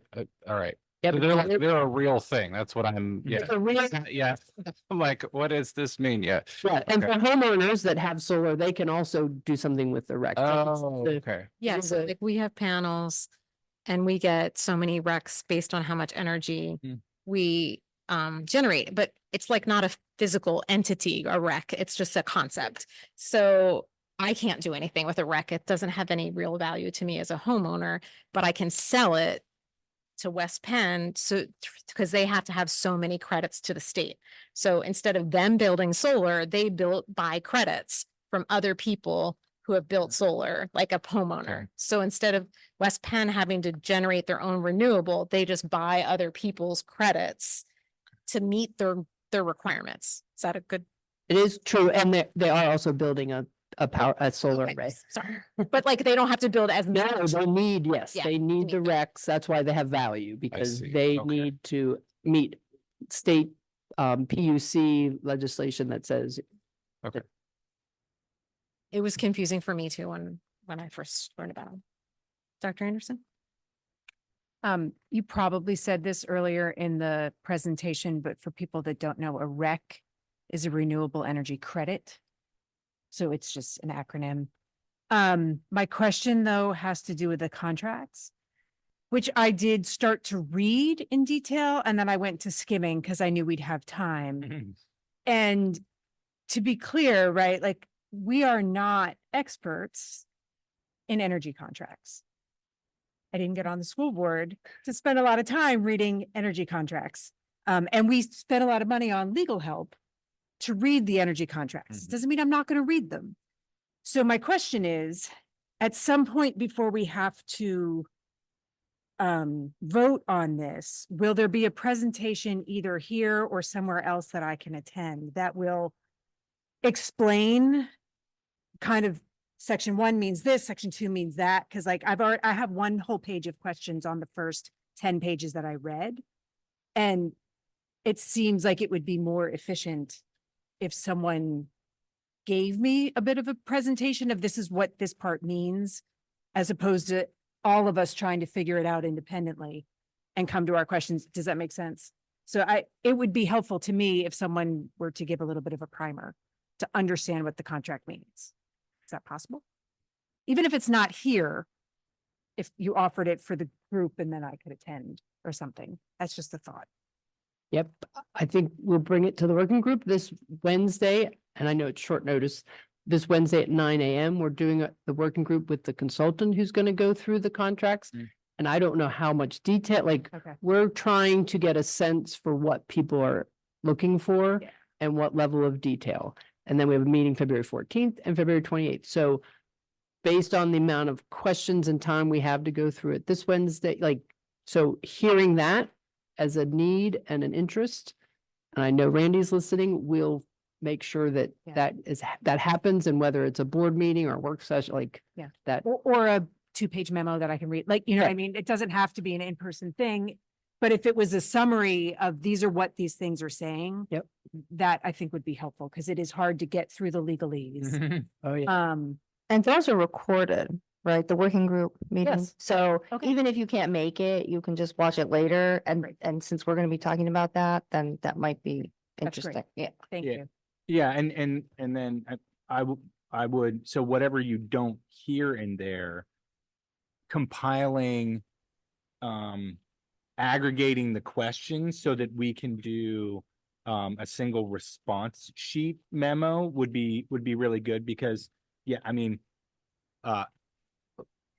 all right. Yeah, So but they're a real thing. That's what I'm, yeah. It's a real- Yeah. I'm like, what does this mean? Yeah. Right, and Okay. for homeowners that have solar, they can also do something with the rec. Oh, The- okay. Yeah, There's so a- like we have panels and we get so many recs based on how much energy Mm. we generate, but it's like not a physical entity, a rec, it's just a concept. So I can't do anything with a rec. It doesn't have any real value to me as a homeowner, but I can sell it to West Penn, so because they have to have so many credits to the state. So instead of them building solar, they buy credits from other people who have built solar, like a homeowner. Okay. So instead of West Penn having to generate their own renewable, they just buy other people's credits to meet their requirements. Is that a good? It is true, and they are also building a solar Okay, array. Sorry, but like they don't have to build as No, much. they need, yes, Yeah, they to need the meet them. recs. That's why they have value, because see. they Okay. need to meet state PUC legislation that says. Okay. It was confusing for me too when I first learned about them. Dr. Anderson? You probably said this earlier in the presentation, but for people that don't know, a REC is a renewable energy credit. So it's just an acronym. My question though has to do with the contracts, which I did start to read in detail, and then I went to skimming because I knew we'd have time. And to be clear, right, like we are not experts in energy contracts. I didn't get on the school board to spend a lot of time reading energy contracts. And we spent a lot of money on legal help to read the energy contracts. Doesn't mean I'm not going to read them. So my question is, at some point before we have to vote on this, will there be a presentation either here or somewhere else that I can attend that will explain kind of section 1 means this, section 2 means that? Because like I have one whole page of questions on the first 10 pages that I read. And it seems like it would be more efficient if someone gave me a bit of a presentation of this is what this part means, as opposed to all of us trying to figure it out independently and come to our questions. Does that make sense? So it would be helpful to me if someone were to give a little bit of a primer to understand what the contract means. Is that possible? Even if it's not here, if you offered it for the group and then I could attend or something. That's just a thought. Yep, I think we'll bring it to the working group this Wednesday, and I know it's short notice. This Wednesday at 9 a.m., we're doing the working group with the consultant who's going to go through the contracts. And I don't know how much detail, like, Okay. we're trying to get a sense for what people are looking for Yeah. and what level of detail. And then we have a meeting February 14th and February 28th. So based on the amount of questions and time we have to go through it this Wednesday, like, so hearing that as a need and an interest, and I know Randy's listening, we'll make sure that Yeah. that happens, and whether it's a board meeting or a work session, like Yeah. that. Or a 2-page memo that I can read, like, you know what I Yeah. mean? It doesn't have to be an in-person thing. But if it was a summary of these are what these things are saying. Yep. That I think would be helpful because it is hard to get through the legalese. Oh, yeah. And those are recorded, right? The working group meeting. Yes. So Okay. even if you can't make it, you can just watch it later. And since we're going to be talking about that, then that might be That's great. interesting. Yeah. Thank Yeah. you. Yeah, and then I would, so whatever you don't hear in there, compiling, aggregating the questions so that we can do a single response sheet memo would be really good, because yeah, I mean,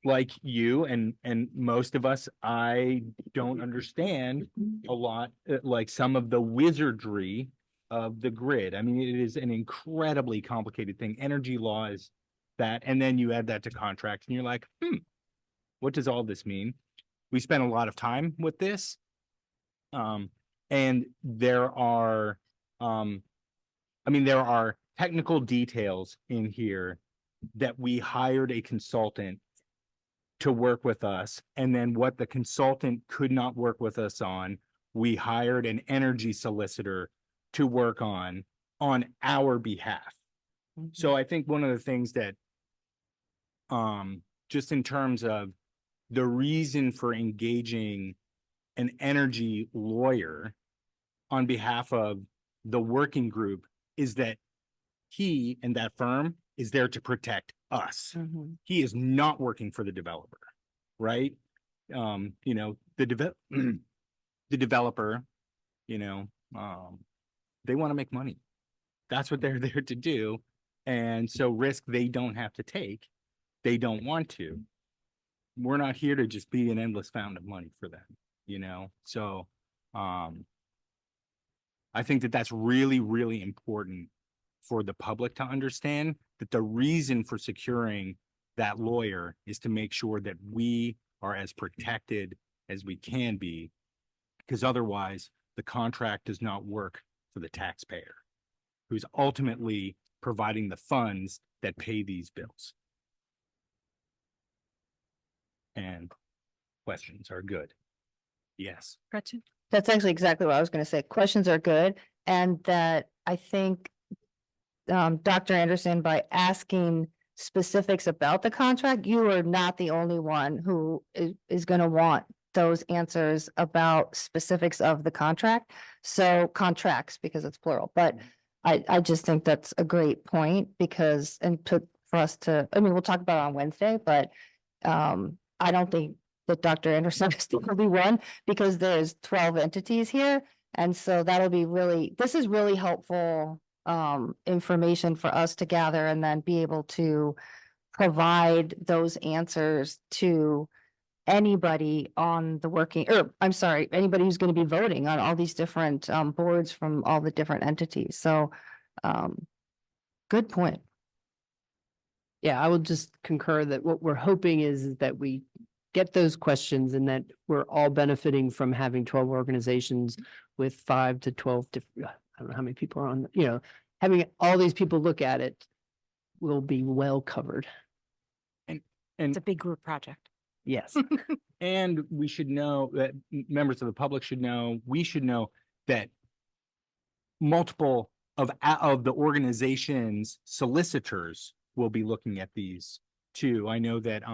like you and most of us, I don't understand a lot, like some of the wizardry of the grid. I mean, it is an incredibly complicated thing. Energy law is that, and then you add that to contracts and you're like, what does all this mean? We spent a lot of time with this. And there are I mean, there are technical details in here that we hired a consultant to work with us. And then what the consultant could not work with us on, we hired an energy solicitor to work on our behalf. So I think one of the things that, just in terms of the reason for engaging an energy lawyer on behalf of the working group is that he and that firm is there to protect us. He is not working for the developer, right? You know, the developer, you know, they want to make money. That's what they're there to do. And so risk they don't have to take, they don't want to. We're not here to just be an endless fountain of money for them, you know? So, I think that that's really, really important for the public to understand, that the reason for securing that lawyer is to make sure that we are as protected as we can be, because otherwise the contract does not work for the taxpayer, who's ultimately providing the funds that pay these bills. And questions are good. Yes. Gretchen? That's actually exactly what I was gonna say. Questions are good, and that I think Dr. Anderson, by asking specifics about the contract, you are not the only one who is gonna want those answers about specifics of the contract. So contracts, because it's plural, but I just think that's a great point because, for us to, I mean, we'll talk about it on Wednesday, but I don't think that Dr. Anderson is the only one because there's 12 entities here. And so that'll be this is really helpful information for us to gather and then be able to provide those answers to anybody on the anybody who's going to be voting on all these different boards from all the different entities. So good point. Yeah, I will just concur that what we're hoping is that we get those questions and that we're all benefiting from having 12 organizations with 5 to 12 different, I don't know how many people are on, you know, having all these people look at it will be well covered. And It's a big group project. Yes. And we should know that members of the public should know, we should know that multiple of the organization's solicitors will be looking at these too. I know that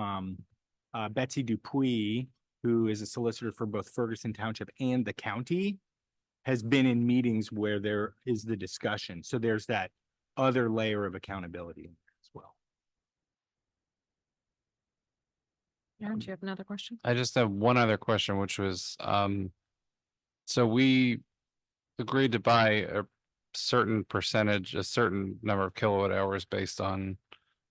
Betsy Dupuy, who is a solicitor for both Ferguson Township and the county, has been in meetings where there is the discussion. So there's that other layer of accountability as well. Aaron, do you have another question? I just have one other question, which was, so we agreed to buy a certain percentage, a certain number of kilowatt hours based on,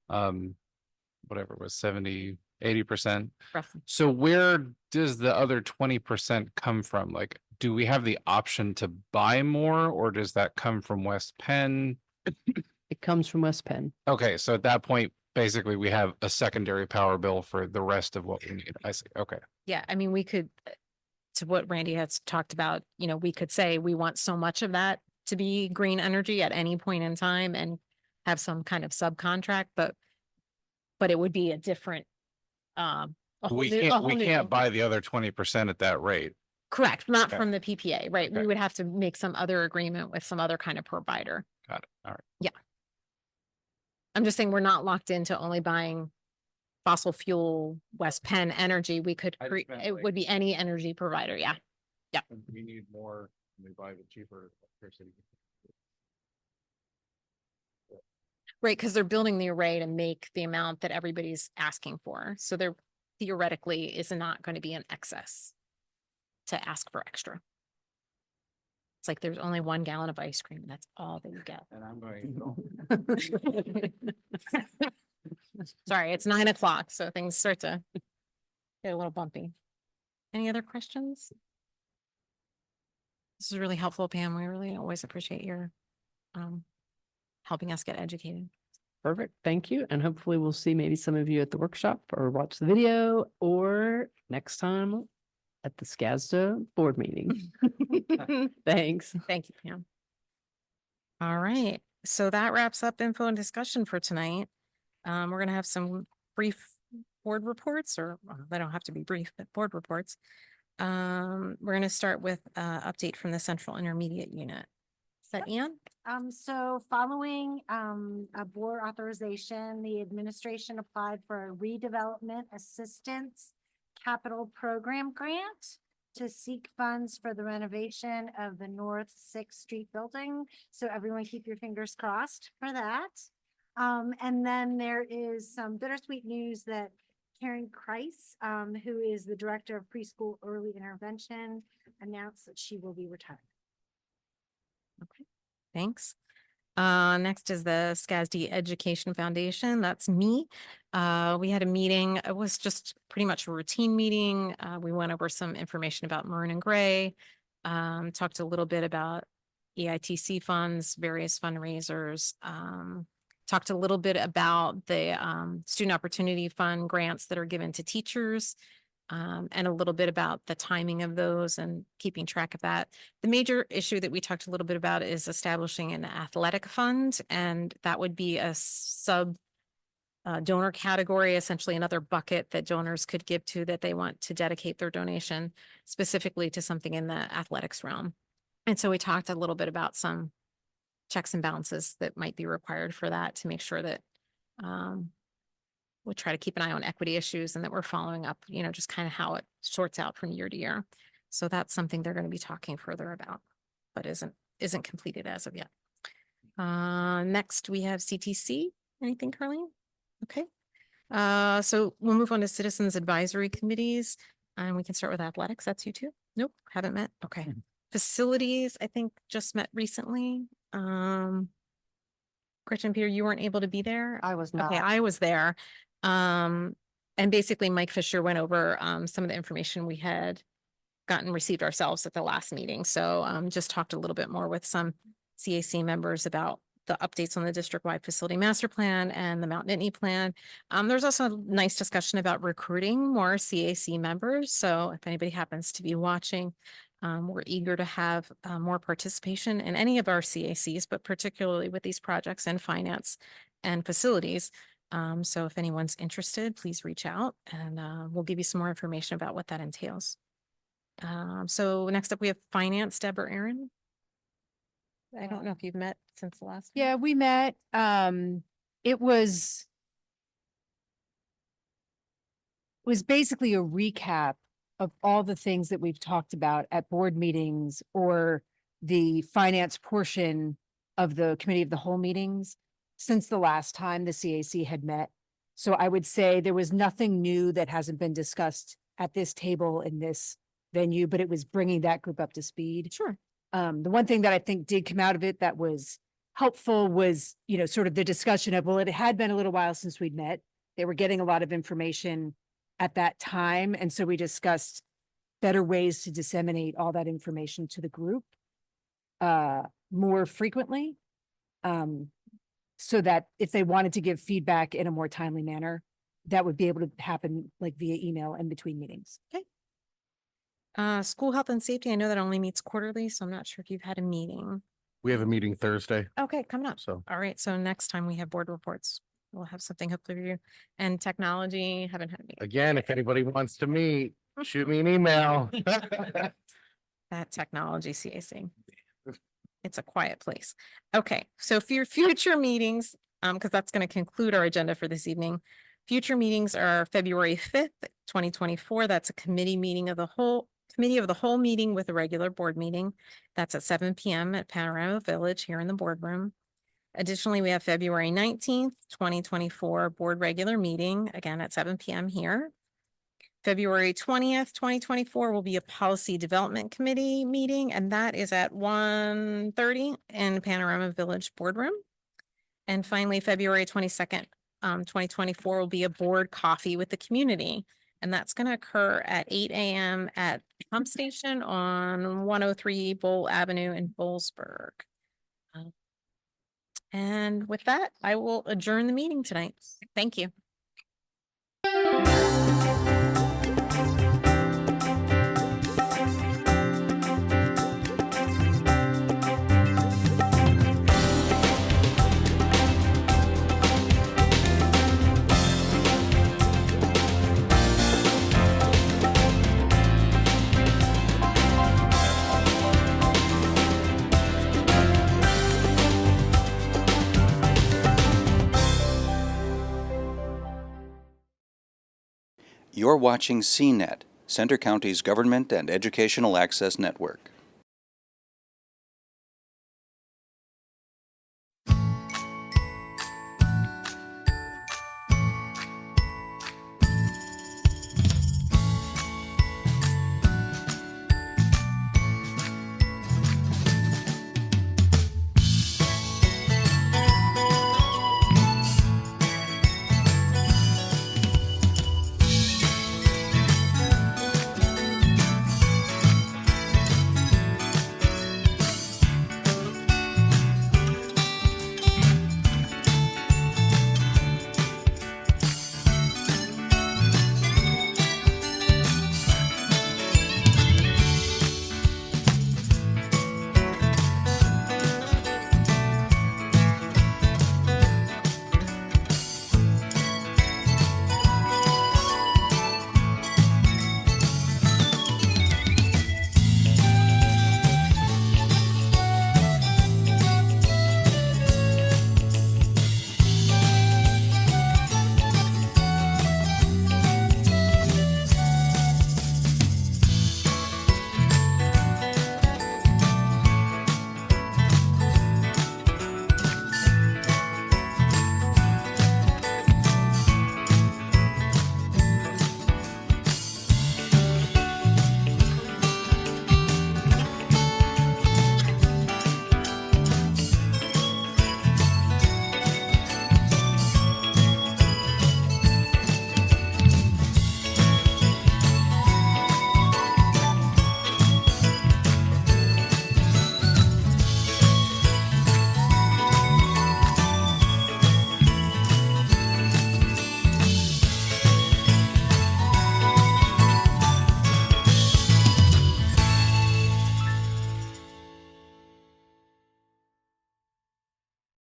whatever it was, 70, 80%. Roughly. So where does the other 20% come from? Like, do we have the option to buy more, or does that come from West Penn? It comes from West Penn. Okay, so at that point, basically, we have a secondary power bill for the rest of what we need. I see. Okay. Yeah, I mean, we could, to what Randy has talked about, you know, we could say we want so much of that to be green energy at any point in time and have some kind of subcontract, but it would be a different, We can't buy the other 20% at that rate. Correct, not Okay. from the PPA, right? We Okay. would have to make some other agreement with some other kind of provider. Got it. All right. Yeah. I'm just saying we're not locked into only buying fossil fuel West Penn energy. We could I just create, meant, it like- would be any energy provider. Yeah. We need more, we buy the cheaper electricity. Right, because they're building the array to make the amount that everybody's asking for. So there theoretically is not going to be an excess to ask for extra. It's like there's only 1 gallon of ice cream. That's all that you get. And I'm going. Sorry, it's 9 o'clock, so things start to get a little bumpy. Any other questions? This is really helpful, Pam. We really always appreciate your helping us get educated. Perfect. Thank you. And hopefully we'll see maybe some of you at the workshop or watch the video or next time at the SCASDA board meeting. Thanks. Thank you, Pam. All right, so that wraps up info and discussion for tonight. We're gonna have some brief board reports, or well, they don't have to be brief, but board reports. We're gonna start with update from the Central Intermediate Unit. Is that Ann? So following, a board authorization, the administration applied for a redevelopment assistance capital program grant to seek funds for the renovation of the North Sixth Street building. So everyone keep your fingers crossed for that. And then there is some bittersweet news that Karen Kreis, who is the Director of Preschool Early Intervention, announced that she will be retiring. Okay, thanks. Next is the SCASD Education Foundation. That's me. We had a meeting. It was just pretty much a routine meeting. We went over some information about Maroon and Gray, talked a little bit about EITC funds, various fundraisers, talked a little bit about the Student Opportunity Fund grants that are given to teachers, and a little bit about the timing of those and keeping track of that. The major issue that we talked a little bit about is establishing an athletic fund, and that would be a sub donor category, essentially another bucket that donors could give to that they want to dedicate their donation specifically to something in the athletics realm. And so we talked a little bit about some checks and balances that might be required for that to make sure that we'll try to keep an eye on equity issues and that we're following up, just kind of how it sorts out from year to year. So that's something they're going to be talking further about, but isn't completed as of yet. Next we have CTC. Anything, Carleen? Okay. So we'll move on to Citizens Advisory Committees, and we can start with athletics. That's you too? Nope, haven't met. Okay. Facilities, I think just met recently. Gretchen, Peter, you weren't able to be there? I was not. Okay, I was there. And basically Mike Fisher went over some of the information we had received ourselves at the last meeting. So just talked a little bit more with some CAC members about the updates on the district-wide facility master plan and the Mount Nittany plan. There's also a nice discussion about recruiting more CAC members. So if anybody happens to be watching, we're eager to have more participation in any of our CACs, but particularly with these projects in finance and facilities. So if anyone's interested, please reach out and we'll give you some more information about what that entails. So next up we have finance, Deb or Aaron. I don't know if you've met since the last. Yeah, we met. It was basically a recap of all the things that we've talked about at board meetings or the finance portion of the committee of the whole meetings since the last time the CAC had met. So I would say there was nothing new that hasn't been discussed at this table in this venue, but it was bringing that group up to speed. Sure. The one thing that I think did come out of it that was helpful was, sort of the discussion of, well, it had been a little while since we'd met. They were getting a lot of information at that time. And so we discussed better ways to disseminate all that information to the group more frequently. So that if they wanted to give feedback in a more timely manner, that would be able to happen like via email in between meetings. Okay. School health and safety. I know that only meets quarterly, so I'm not sure if you've had a meeting. We have a meeting Thursday. Okay, coming up. So. All right. So next time we have board reports, we'll have something hopefully for you. And technology, haven't had a meeting. Again, if anybody wants to meet, shoot me an email. That technology CAC. It's a quiet place. Okay, so for your future meetings, because that's going to conclude our agenda for this evening. Future meetings are February 5th, 2024. That's a committee of the whole meeting with a regular board meeting. That's at 7 p.m. at Panorama Village here in the boardroom. Additionally, we have February 19th, 2024 board regular meeting, again at 7 p.m. here. February 20th, 2024 will be a policy development committee meeting, and that is at 1:30 in Panorama Village boardroom. And finally, February 22nd, 2024 will be a board coffee with the community. And that's going to occur at 8 a.m. at Pump Station on 103 Bowl Avenue in Boalsburg. And with that, I will adjourn the meeting tonight. Thank you. You're watching CNET, Center County's Government and Educational Access Network.